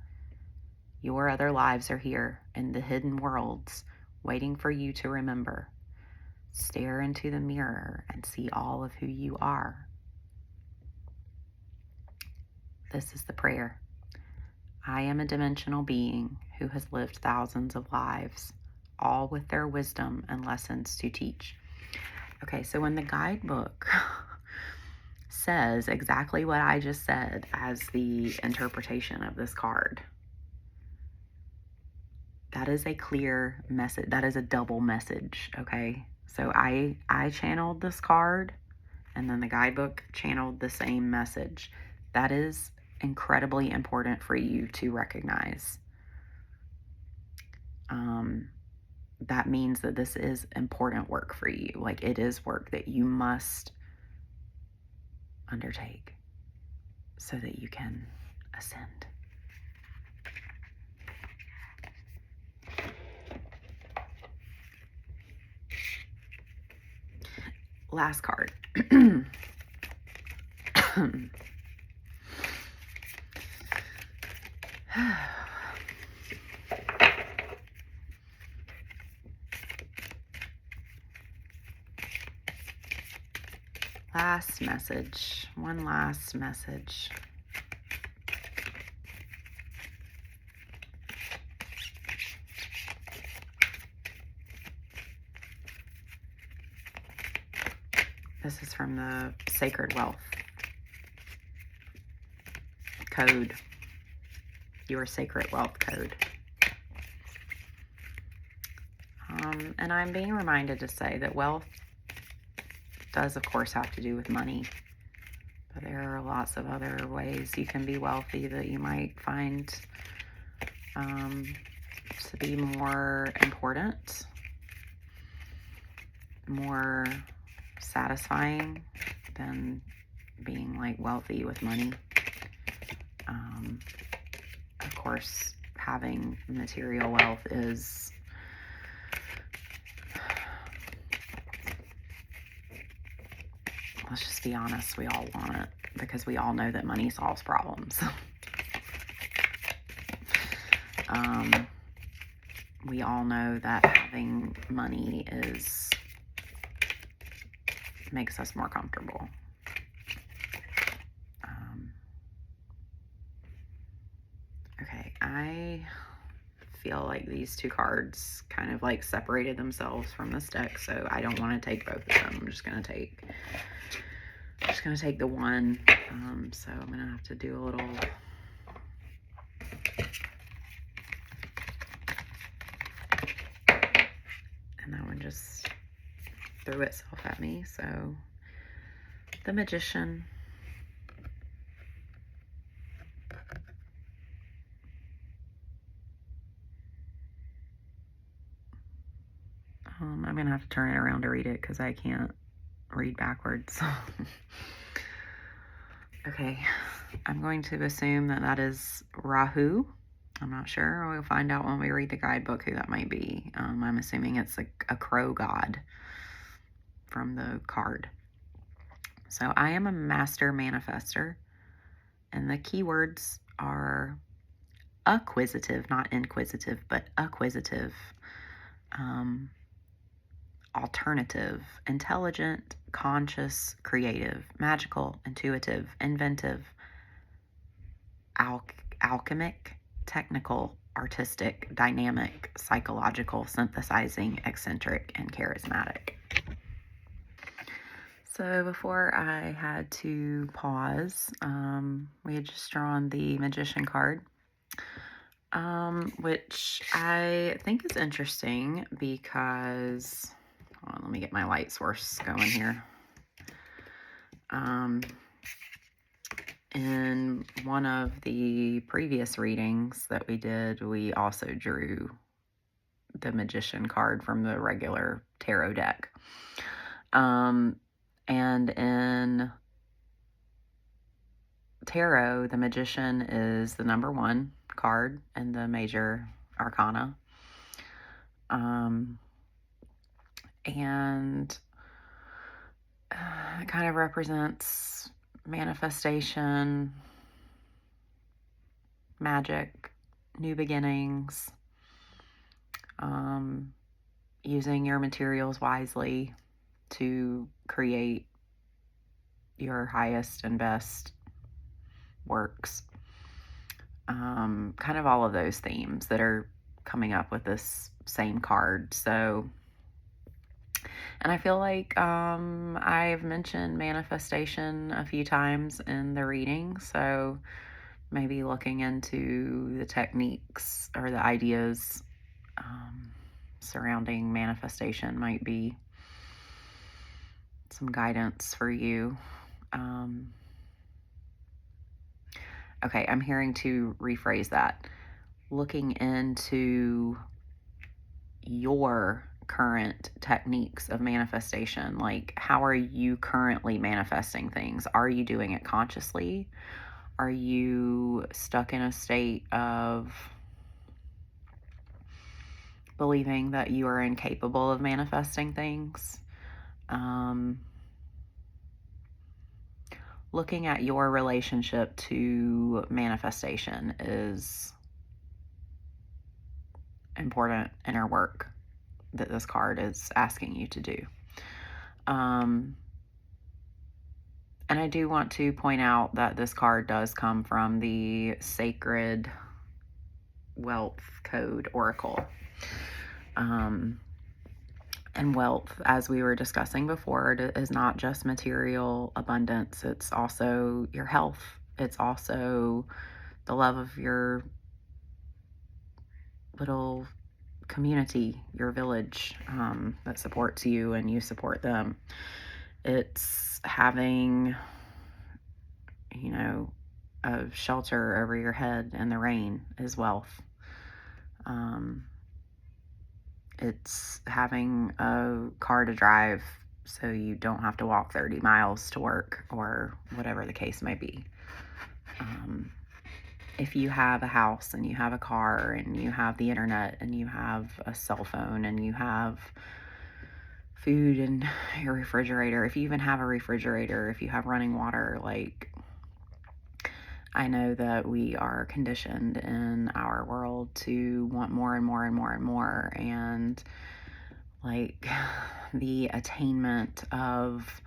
Your other lives are here in the hidden worlds, waiting for you to remember. Stare into the mirror and see all of who you are. This is the prayer. I am a dimensional being who has lived thousands of lives, all with their wisdom and lessons to teach. Okay, so when the guidebook says exactly what I just said as the interpretation of this card, that is a clear message. That is a double message, okay? So I channeled this card, and then the guidebook channeled the same message. That is incredibly important for you to recognize. That means that this is important work for you. Like, it is work that you must undertake so that you can ascend. Last card. Last message. One last message. This is from the Sacred Wealth Code. Your Sacred Wealth Code. And I'm being reminded to say that wealth does, of course, have to do with money. But there are lots of other ways you can be wealthy that you might find to be more important, more satisfying than being like wealthy with money. Of course, having material wealth is let's just be honest, we all want it because we all know that money solves problems. We all know that having money makes us more comfortable. I feel like these two cards kind of like separated themselves from this deck, so I don't want to take both of them. I'm just gonna take the one. So I'm gonna have to do a little and that one just threw itself at me. So the Magician. I'm gonna have to turn it around to read it because I can't read backwards. Okay, I'm going to assume that that is Rahu. I'm not sure. We'll find out when we read the guidebook who that might be. I'm assuming it's a crow god from the card. So I am a master manifester, and the keywords are acquisitive, not inquisitive, but acquisitive, alternative, intelligent, conscious, creative, magical, intuitive, inventive, alchemic, technical, artistic, dynamic, psychological, synthesizing, eccentric, and charismatic. So before I had to pause, we had just drawn the Magician card, which I think is interesting because, hold on, let me get my light source going here. In one of the previous readings that we did, we also drew the Magician card from the regular tarot deck. And in tarot, the Magician is the number 1 card in the major arcana. And it kind of represents manifestation, magic, new beginnings, using your materials wisely to create your highest and best works. Kind of all of those themes that are coming up with this same card. So, and I feel like I've mentioned manifestation a few times in the reading, so maybe looking into the techniques or the ideas surrounding manifestation might be some guidance for you. Okay, I'm hearing to rephrase that. Looking into your current techniques of manifestation. Like, how are you currently manifesting things? Are you doing it consciously? Are you stuck in a state of believing that you are incapable of manifesting things? Looking at your relationship to manifestation is important inner work that this card is asking you to do. And I do want to point out that this card does come from the Sacred Wealth Code Oracle. And wealth, as we were discussing before, is not just material abundance. It's also your health. It's also the love of your little community, your village, that supports you and you support them. It's having, a shelter over your head in the rain is wealth. It's having a car to drive so you don't have to walk 30 miles to work or whatever the case may be. If you have a house and you have a car and you have the internet and you have a cell phone and you have food in your refrigerator, if you even have a refrigerator, if you have running water, like, I know that we are conditioned in our world to want more and more and more and more, and like the attainment of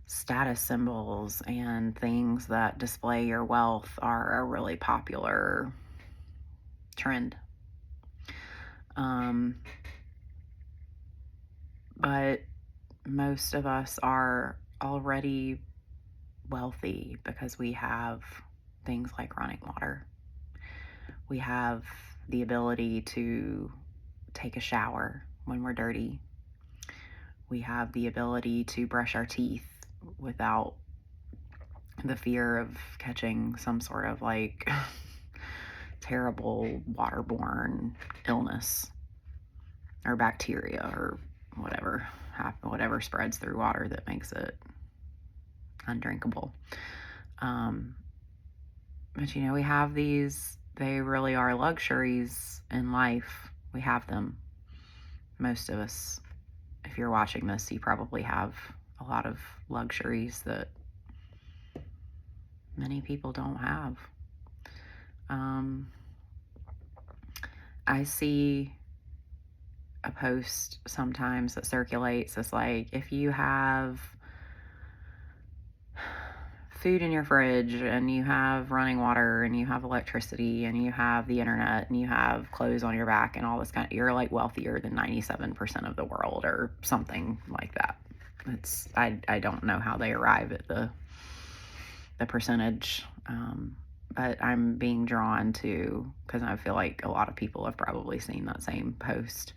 status symbols and things that display your wealth are a really popular trend. But most of us are already wealthy because we have things like running water. We have the ability to take a shower when we're dirty. We have the ability to brush our teeth without the fear of catching some sort of like terrible waterborne illness or bacteria or whatever spreads through water that makes it undrinkable. But we have these, they really are luxuries in life. We have them. Most of us, if you're watching this, you probably have a lot of luxuries that many people don't have. I see a post sometimes that circulates as like, if you have food in your fridge and you have running water and you have electricity and you have the internet and you have clothes on your back and all this you're like wealthier than 97% of the world or something like that. I don't know how they arrive at the percentage, but I'm being drawn to, because I feel like a lot of people have probably seen that same post.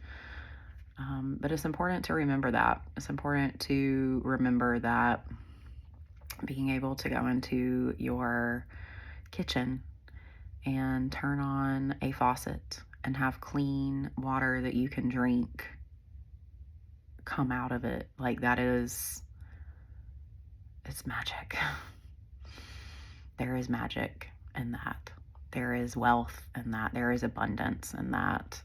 But it's important to remember that. It's important to remember that being able to go into your kitchen and turn on a faucet and have clean water that you can drink come out of it, like that is, it's magic. There is magic in that. There is wealth in that. There is abundance in that.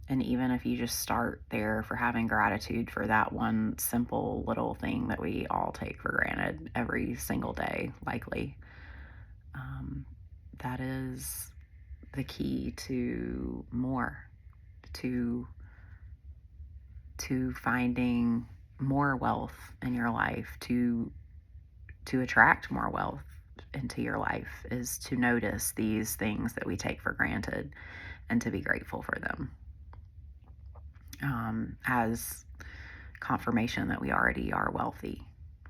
And even if you just start there for having gratitude for that one simple little thing that we all take for granted every single day, likely, that is the key to more, to finding more wealth in your life, to attract more wealth into your life, is to notice these things that we take for granted and to be grateful for them. As confirmation that we already are wealthy.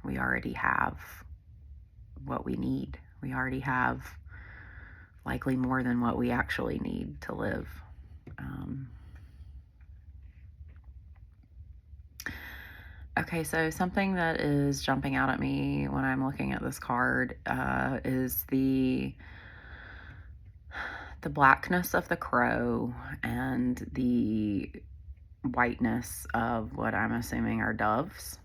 We already have what we need. We already have likely more than what we actually need to live. Okay, so something that is jumping out at me when I'm looking at this card is the blackness of the crow and the whiteness of what I'm assuming are doves.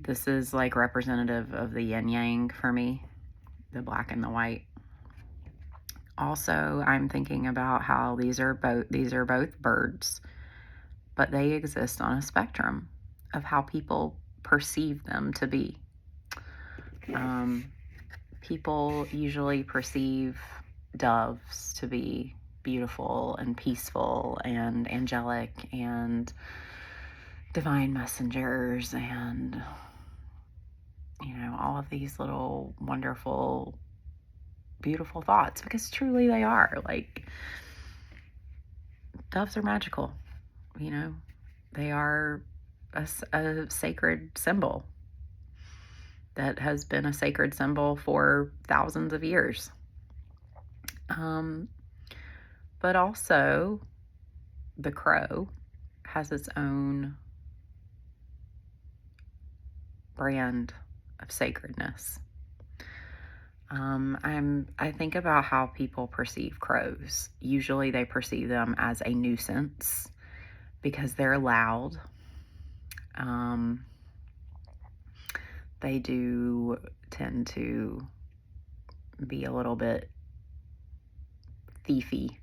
This is like representative of the yin yang for me, the black and the white. Also, I'm thinking about how these are both birds, but they exist on a spectrum of how people perceive them to be. People usually perceive doves to be beautiful and peaceful and angelic and divine messengers and all of these little wonderful, beautiful thoughts, because truly they are. Like, doves are magical. They are a sacred symbol that has been a sacred symbol for thousands of years. But also, the crow has its own brand of sacredness. I think about how people perceive crows. Usually they perceive them as a nuisance because they're loud. They do tend to be a little bit thiefy.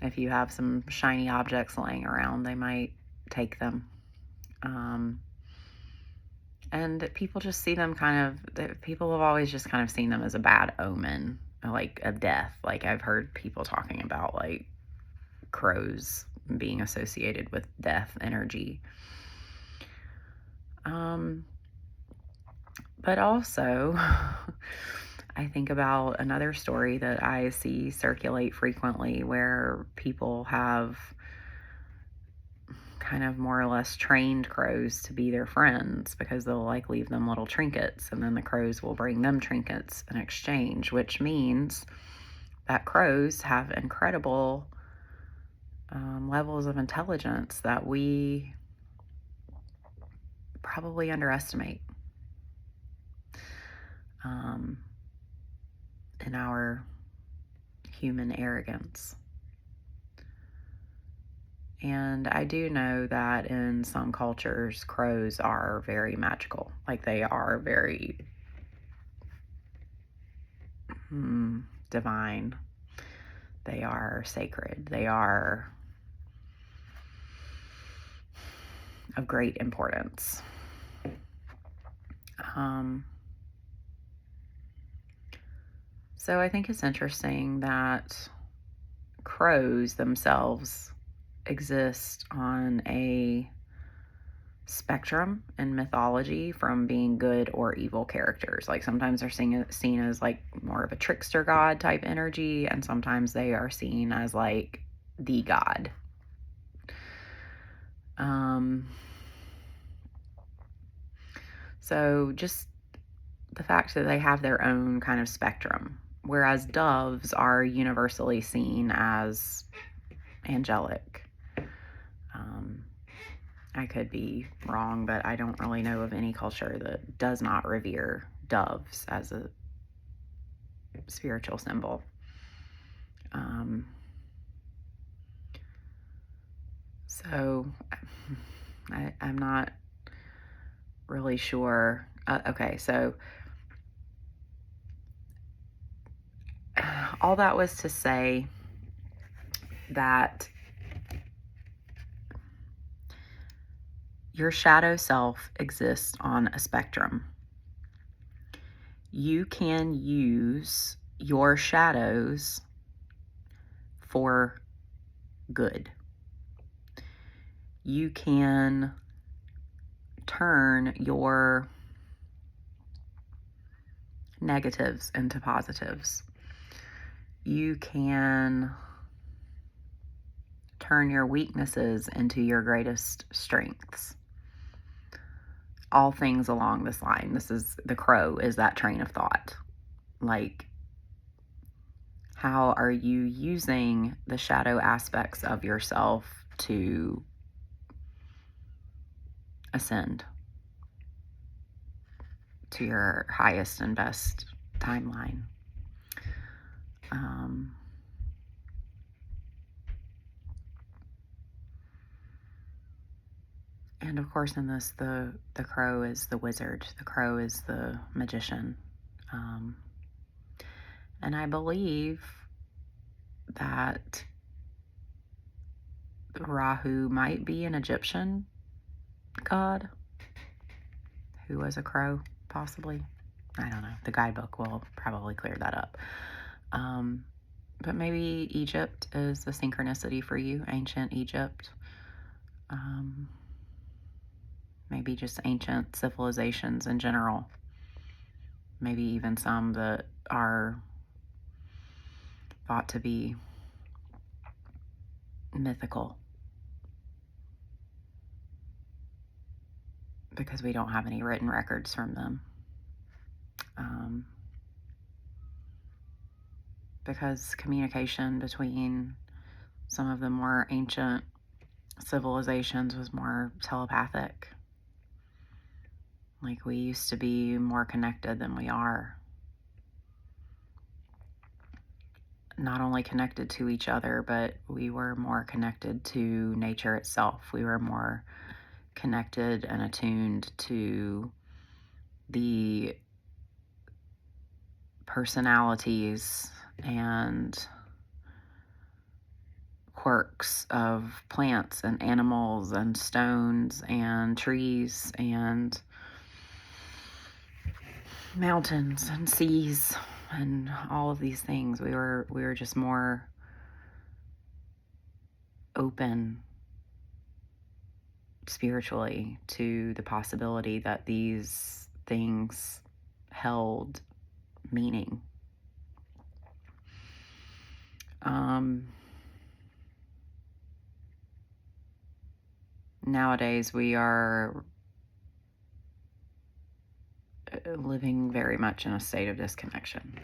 If you have some shiny objects laying around, they might take them. And people just see them people have always just kind of seen them as a bad omen, like a death. Like, I've heard people talking about like crows being associated with But also, I think about another story that I see circulate frequently where people have kind of more or less trained crows to be their friends because they'll like leave them little trinkets, and then the crows will bring them trinkets in exchange, which means that crows have incredible levels of intelligence that we probably underestimate um, in our human arrogance. And I do know that in some cultures, crows are very magical. Like they are very divine. They are sacred. They are of great importance. So I think it's interesting that crows themselves exist on a spectrum in mythology from being good or evil characters. Like sometimes they're seen as like more of a trickster god type energy, and sometimes they are seen as like the god. So just the fact that they have their own kind of spectrum, whereas doves are universally seen as angelic. I could be wrong, but I don't really know of any culture that does not revere doves as a spiritual symbol. So I'm not really sure. Okay, so all that was to say that your shadow self exists on a spectrum. You can use your shadows for good. You can turn your negatives into positives. You can turn your weaknesses into your greatest strengths. All things along this line. This is the crow, is that train of thought. Like, how are you using the shadow aspects of yourself to ascend to your highest and best timeline? And of course, in this, the crow is the wizard. The crow is the magician. And I believe that Rahu might be an Egyptian god who was a crow, possibly. I don't know. The guidebook will probably clear that up. But maybe Egypt is the synchronicity for you, ancient Egypt. Maybe just ancient civilizations in general. Maybe even some that are thought to be mythical because we don't have any written records from them. Because communication between some of the more ancient civilizations was more telepathic. Like we used to be more connected than we are. Not only connected to each other, but we were more connected to nature itself. We were more connected and attuned to the personalities and quirks of plants and animals and stones and trees and mountains and seas and all of these things. We were just more open spiritually to the possibility that these things held meaning. Nowadays, we are living very much in a state of disconnection.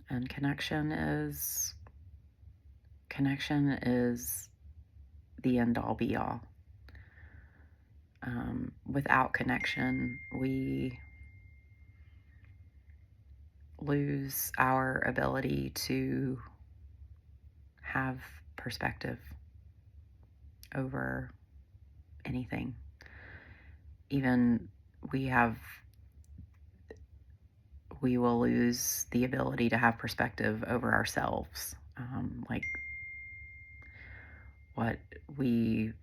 And connection is the end all be all. Without connection, we lose our ability to have perspective over anything. Even we will lose the ability to have perspective over ourselves, like what we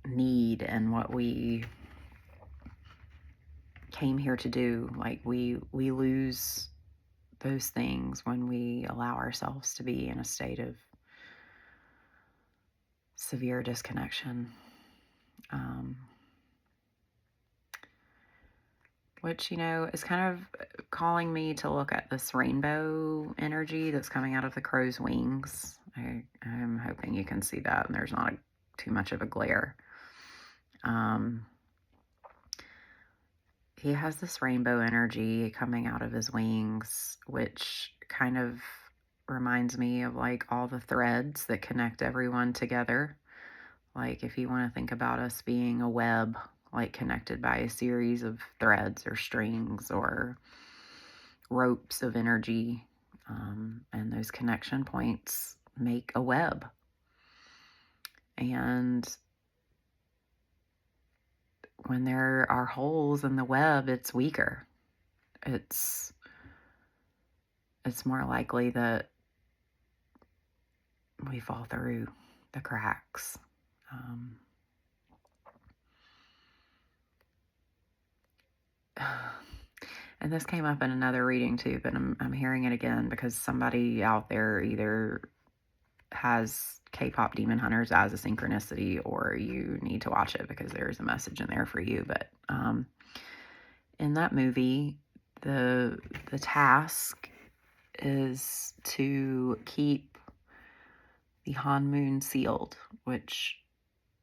need and what we came here to do. Like we lose those things when we allow ourselves to be in a state of severe disconnection. Which, is kind of calling me to look at this rainbow energy that's coming out of the crow's wings. I'm hoping you can see that and there's not too much of a glare. He has this rainbow energy coming out of his wings, which kind of reminds me of like all the threads that connect everyone together. Like if you want to think about us being a web, like connected by a series of threads or strings or ropes of energy, and those connection points make a web. And when there are holes in the web, it's weaker. It's more likely that we fall through the cracks. And this came up in another reading too, but I'm hearing it again because somebody out there either has K-pop Demon Hunters as a synchronicity, or you need to watch it because there's a message in there for you. But in that movie, the task is to keep the Han Moon sealed, which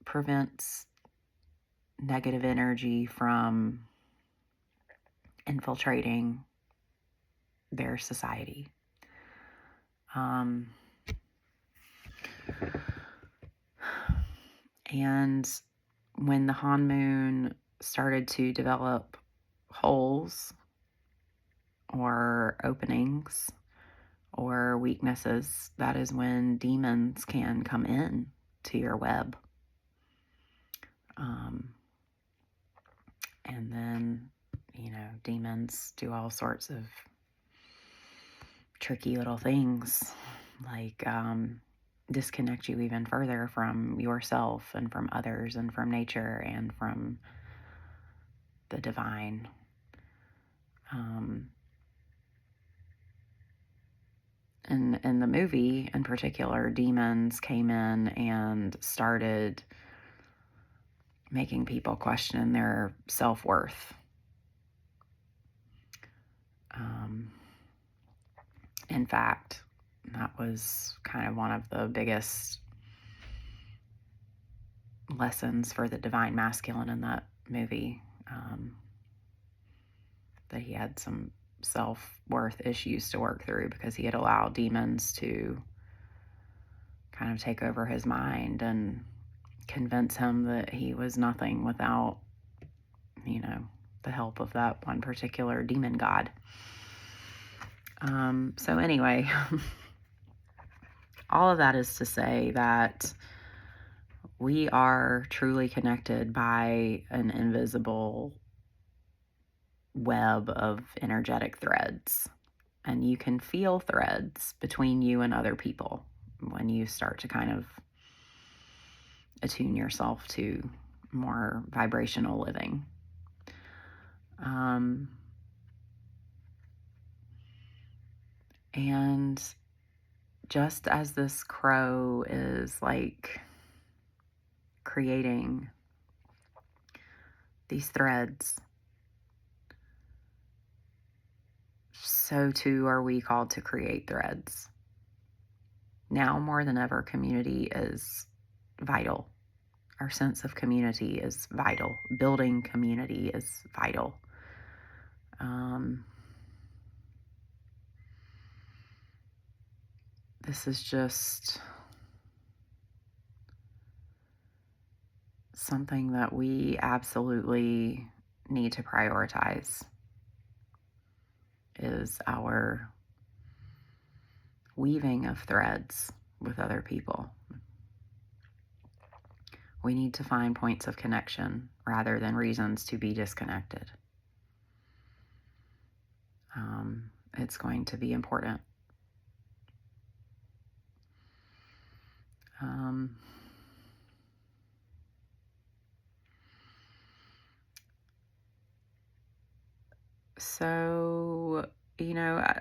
prevents negative energy from infiltrating their society. And when the Han Moon started to develop holes or openings or weaknesses, that is when demons can come in to your web. And then, demons do all sorts of tricky little things, like disconnect you even further from yourself and from others and from nature and from the divine. In the movie, in particular, demons came in and started making people question their self-worth. In fact, that was kind of one of the biggest lessons for the divine masculine in that movie, that he had some self-worth issues to work through because he had allowed demons to kind of take over his mind and convince him that he was nothing without, the help of that one particular demon god. So anyway, all of that is to say that we are truly connected by an invisible web of energetic threads. And you can feel threads between you and other people when you start to kind of attune yourself to more vibrational living. And just as this crow is like creating these threads, so too are we called to create threads. Now more than ever, community is vital. Our sense of community is vital. Building community is vital. This is just something that we absolutely need to prioritize, is our weaving of threads with other people. We need to find points of connection rather than reasons to be disconnected. It's going to be important. So,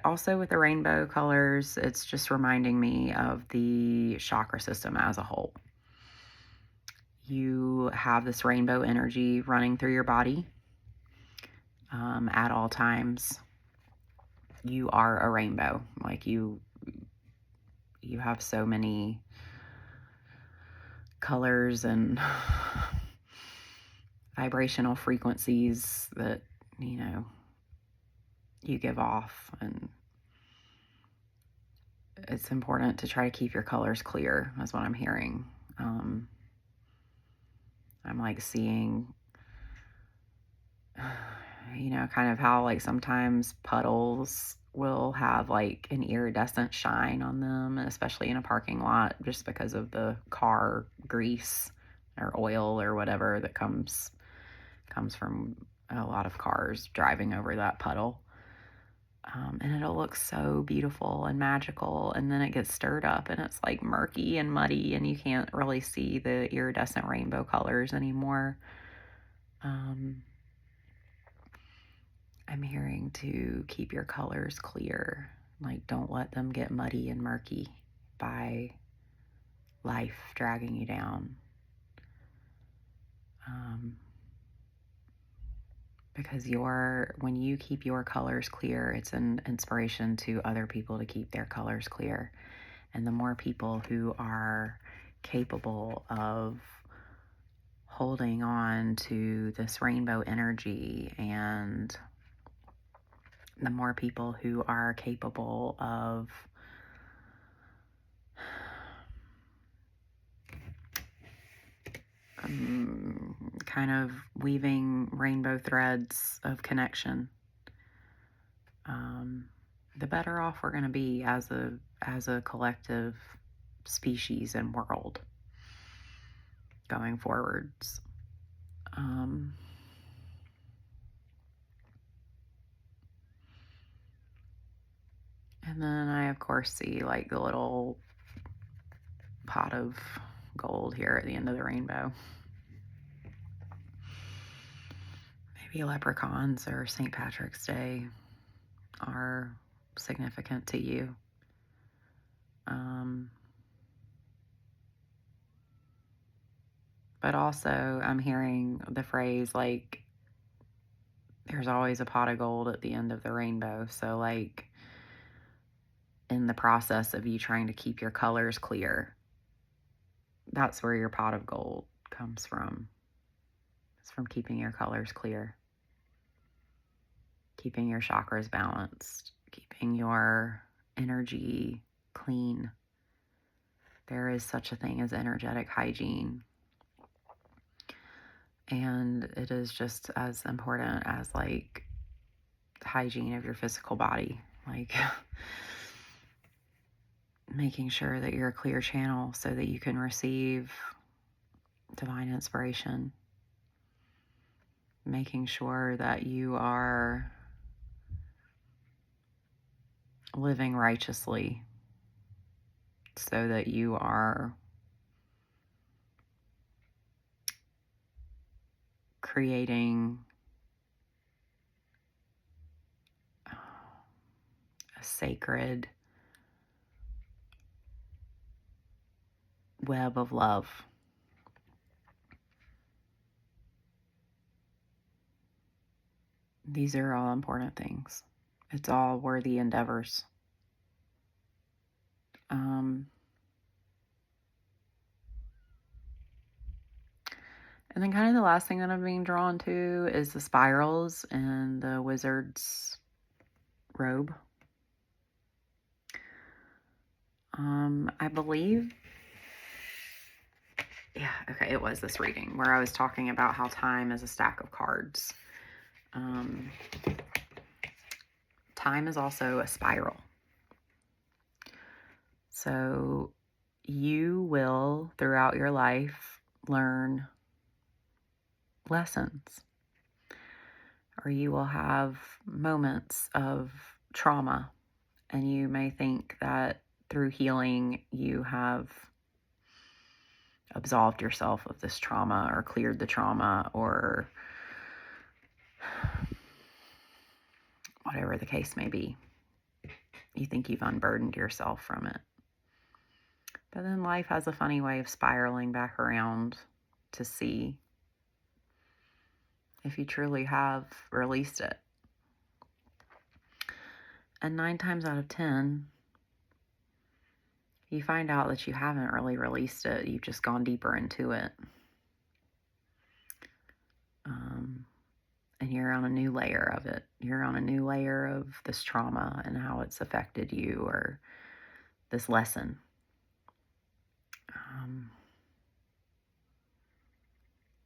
also with the rainbow colors, it's just reminding me of the chakra system as a whole. You have this rainbow energy running through your body at all times. You are a rainbow. Like you have so many colors and vibrational frequencies that, you give off, and it's important to try to keep your colors clear, is what I'm hearing. I'm like seeing, kind of how like sometimes puddles will have like an iridescent shine on them, especially in a parking lot, just because of the car grease or oil or whatever that comes from a lot of cars driving over that puddle. And it'll look so beautiful and magical, and then it gets stirred up and it's like murky and muddy, and you can't really see the iridescent rainbow colors anymore. I'm hearing to keep your colors clear. Like, don't let them get muddy and murky by life dragging you down. Because when you keep your colors clear, it's an inspiration to other people to keep their colors clear. And the more people who are capable of holding on to this rainbow energy, and the more people who are capable of kind of weaving rainbow threads of connection, the better off we're going to be as a collective species and world going forwards. And then I, of course, see like the little pot of gold here at the end of the rainbow. Maybe leprechauns or St. Patrick's Day are significant to you. But also I'm hearing the phrase like, there's always a pot of gold at the end of the rainbow. So like, in the process of you trying to keep your colors clear, that's where your pot of gold comes from. It's from keeping your colors clear, keeping your chakras balanced, keeping your energy clean. There is such a thing as energetic hygiene. And it is just as important as like hygiene of your physical body. Like making sure that you're a clear channel so that you can receive divine inspiration. Making sure that you are living righteously so that you are creating a sacred web of love These are all important things. It's all worthy endeavors. And then kind of the last thing that I'm being drawn to is the spirals in the wizard's robe. I believe, yeah, okay, it was this reading where I was talking about how time is a stack of cards. Time is also a spiral. So you will, throughout your life, learn lessons, or you will have moments of trauma, and you may think that through healing you have absolved yourself of this trauma or cleared the trauma or whatever the case may be. You think you've unburdened yourself from it. But then life has a funny way of spiraling back around to see if you truly have released it. And 9 times out of 10, you find out that you haven't really released it. You've just gone deeper into it. And you're on a new layer of it. You're on a new layer of this trauma and how it's affected you, or this lesson.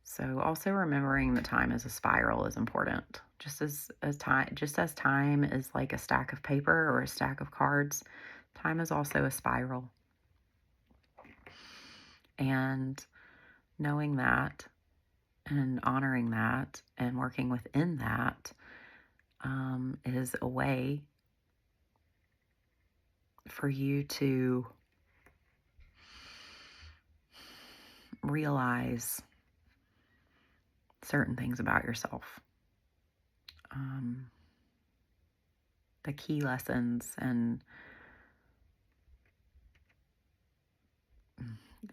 So also remembering that time is a spiral is important. Just as time is like a stack of paper or a stack of cards, time is also a spiral. And knowing that and honoring that and working within that is a way for you to realize certain things about yourself. The key lessons and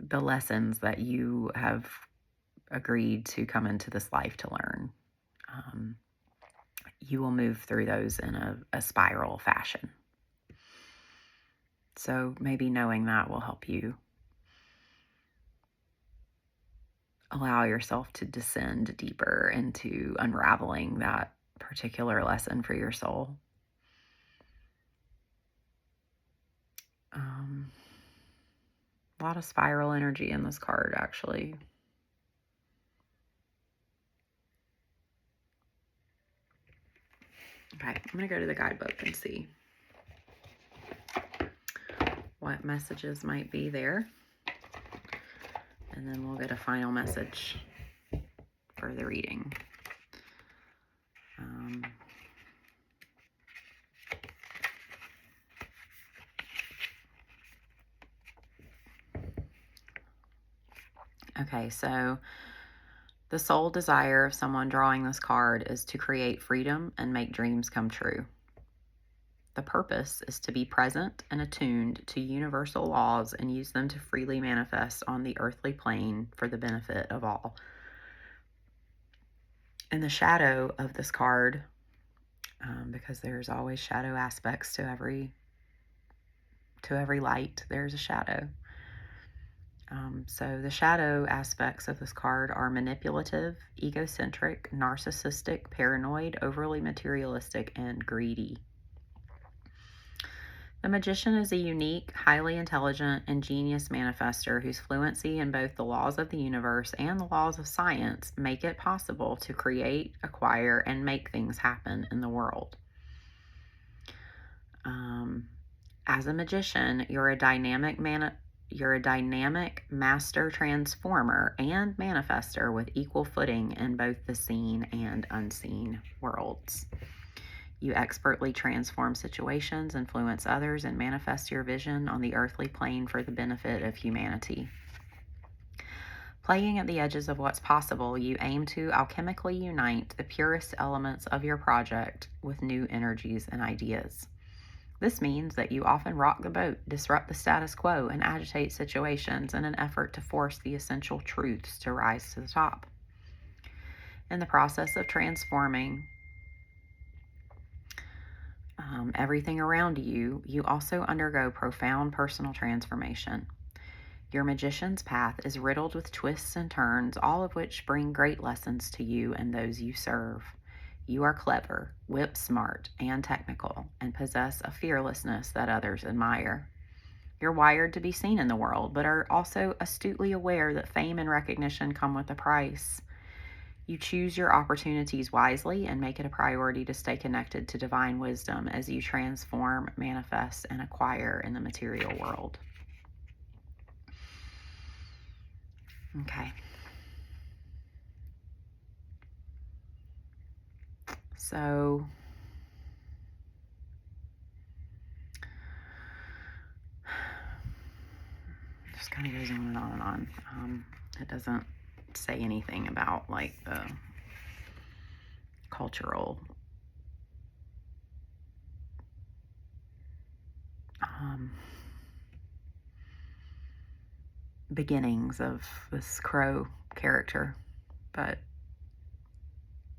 the lessons that you have agreed to come into this life to learn. You will move through those in a spiral fashion. So maybe knowing that will help you allow yourself to descend deeper into unraveling that particular lesson for your soul. A lot of spiral energy in this card, actually. Okay, I'm going to go to the guidebook and see what messages might be there. And then we'll get a final message for the reading. Okay, so the sole desire of someone drawing this card is to create freedom and make dreams come true. The purpose is to be present and attuned to universal laws and use them to freely manifest on the earthly plane for the benefit of all. In the shadow of this card, because there's always shadow aspects to every light, there's a shadow. So the shadow aspects of this card are manipulative, egocentric, narcissistic, paranoid, overly materialistic, and greedy. The magician is a unique, highly intelligent, ingenious manifester whose fluency in both the laws of the universe and the laws of science make it possible to create, acquire, and make things happen in the world. As a magician, you're a dynamic master transformer and manifester with equal footing in both the seen and unseen worlds. You expertly transform situations, influence others, and manifest your vision on the earthly plane for the benefit of humanity. Playing at the edges of what's possible, you aim to alchemically unite the purest elements of your project with new energies and ideas. This means that you often rock the boat, disrupt the status quo, and agitate situations in an effort to force the essential truths to rise to the top. In the process of transforming, everything around you, you also undergo profound personal transformation. Your magician's path is riddled with twists and turns, all of which bring great lessons to you and those you serve. You are clever, whip smart, and technical, and possess a fearlessness that others admire. You're wired to be seen in the world, but are also astutely aware that fame and recognition come with a price. You choose your opportunities wisely and make it a priority to stay connected to divine wisdom as you transform, manifest, and acquire in the material world. Okay. So just kind of goes on and on and on. It doesn't say anything about like the cultural beginnings of this crow character, but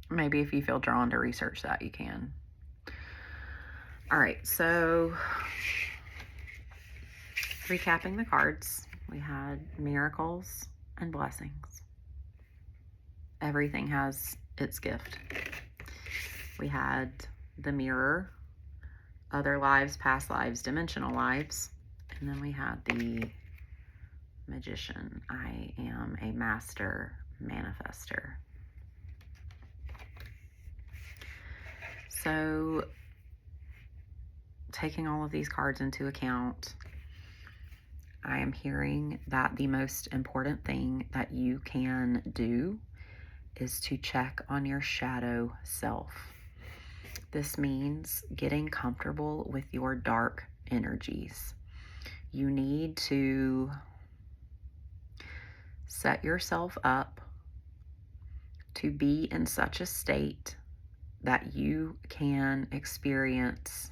maybe if you feel drawn to research that, you can. All right, so recapping the cards, we had miracles and blessings. Everything has its gift. We had the mirror, other lives, past lives, dimensional lives, and then we had the magician. I am a master manifester. So taking all of these cards into account, I am hearing that the most important thing that you can do is to check on your shadow self. This means getting comfortable with your dark energies. You need to set yourself up to be in such a state that you can experience,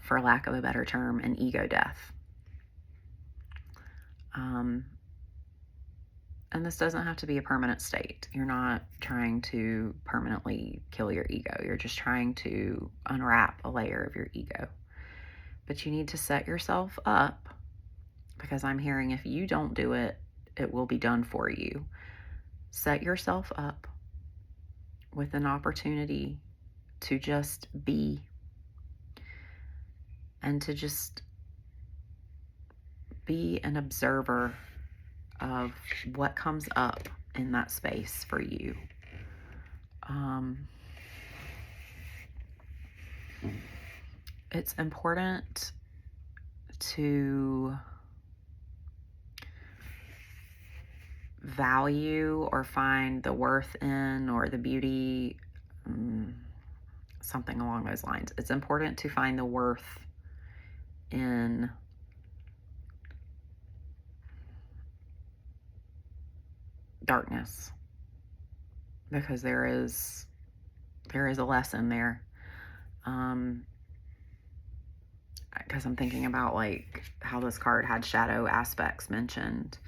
for lack of a better term, an ego death. And this doesn't have to be a permanent state. You're not trying to permanently kill your ego. You're just trying to unwrap a layer of your ego. But you need to set yourself up, because I'm hearing if you don't do it, it will be done for you. Set yourself up with an opportunity to just be, and to just be an observer of what comes up in that space for you. It's important to value or find the worth in, or the beauty, something along those lines. It's important to find the worth in darkness, because there is a lesson there. Because I'm thinking about like how this card had shadow aspects mentioned.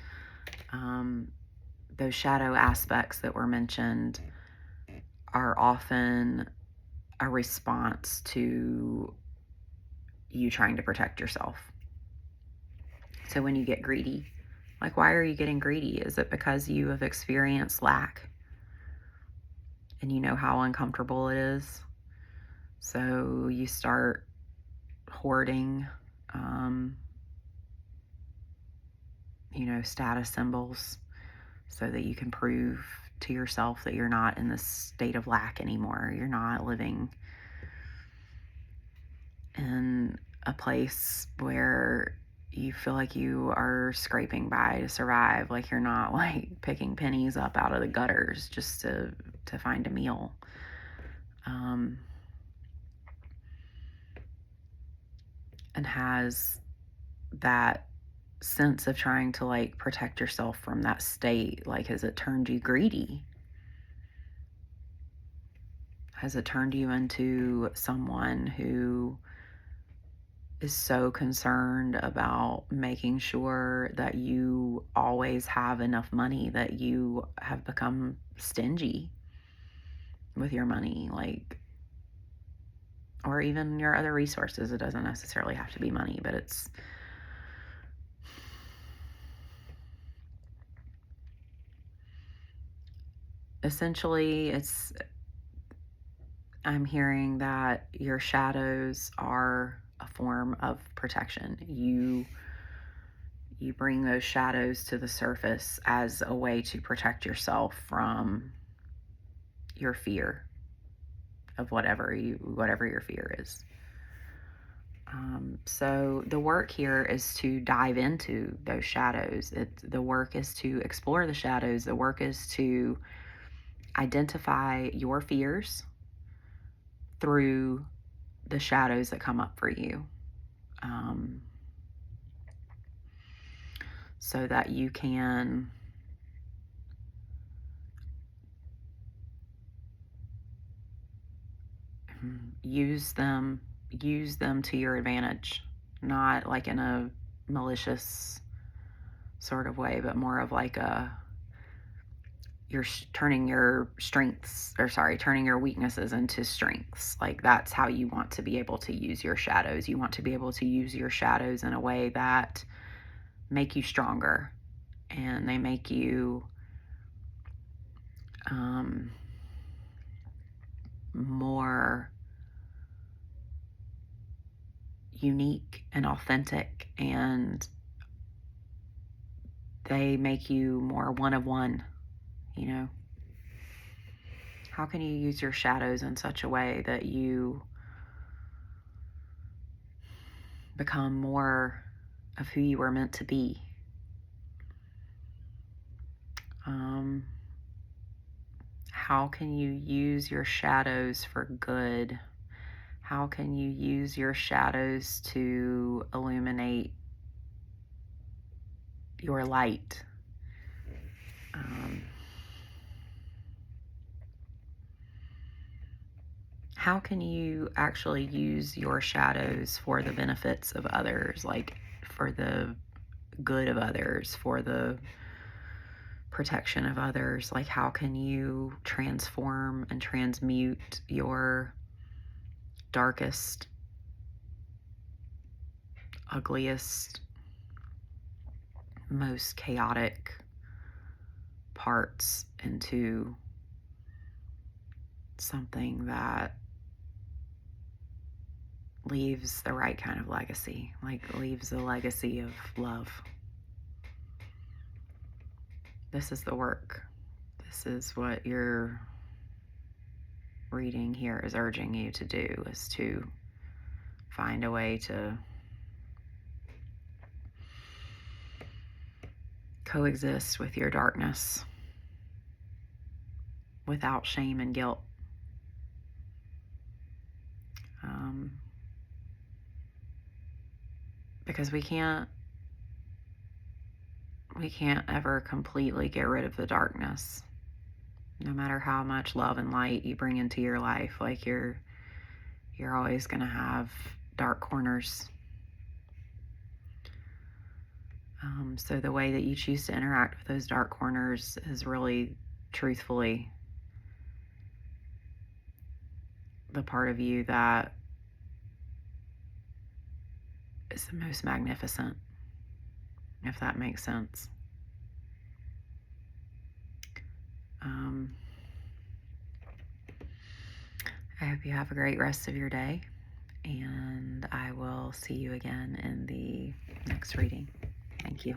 Those shadow aspects that were mentioned are often a response to you trying to protect yourself. So when you get greedy, like, why are you getting greedy? Is it because you have experienced lack and you know how uncomfortable it is? So you start hoarding, status symbols, so that you can prove to yourself that you're not in this state of lack anymore. You're not living in a place where you feel like you are scraping by to survive. Like, you're not like picking pennies up out of the gutters just to find a meal. And has that sense of trying to like protect yourself from that state. Like, has it turned you greedy? Has it turned you into someone who is so concerned about making sure that you always have enough money that you have become stingy? with your money, like, or even your other resources. It doesn't necessarily have to be money, but it's essentially, I'm hearing that your shadows are a form of protection. You bring those shadows to the surface as a way to protect yourself from your fear of whatever your fear is. So the work here is to dive into those shadows. The work is to explore the shadows. The work is to identify your fears through the shadows that come up for you, um, so that you can use them to your advantage, not like in a malicious sort of way, but more of like you're turning your turning your weaknesses into strengths. Like, that's how you want to be able to use your shadows. You want to be able to use your shadows in a way that make you stronger, and they make you more unique and authentic, and they make you more one of one, you know? How can you use your shadows in such a way that you become more of who you were meant to be? How can you use your shadows for good? How can you use your shadows to illuminate your light? How can you actually use your shadows for the benefits of others, like for the good of others, for the protection of others? Like, how can you transform and transmute your darkest, ugliest, most chaotic parts into something that leaves the right kind of legacy, like leaves a legacy of love? This is the work. This is what your reading here is urging you to do, is to find a way to coexist with your darkness without shame and guilt. Because we can't ever completely get rid of the darkness, no matter how much love and light you bring into your life. Like, you're always going to have dark corners. So the way that you choose to interact with those dark corners is really, truthfully, the part of you that is the most magnificent, if that makes sense. I hope you have a great rest of your day, and I will see you again in the next reading. Thank you.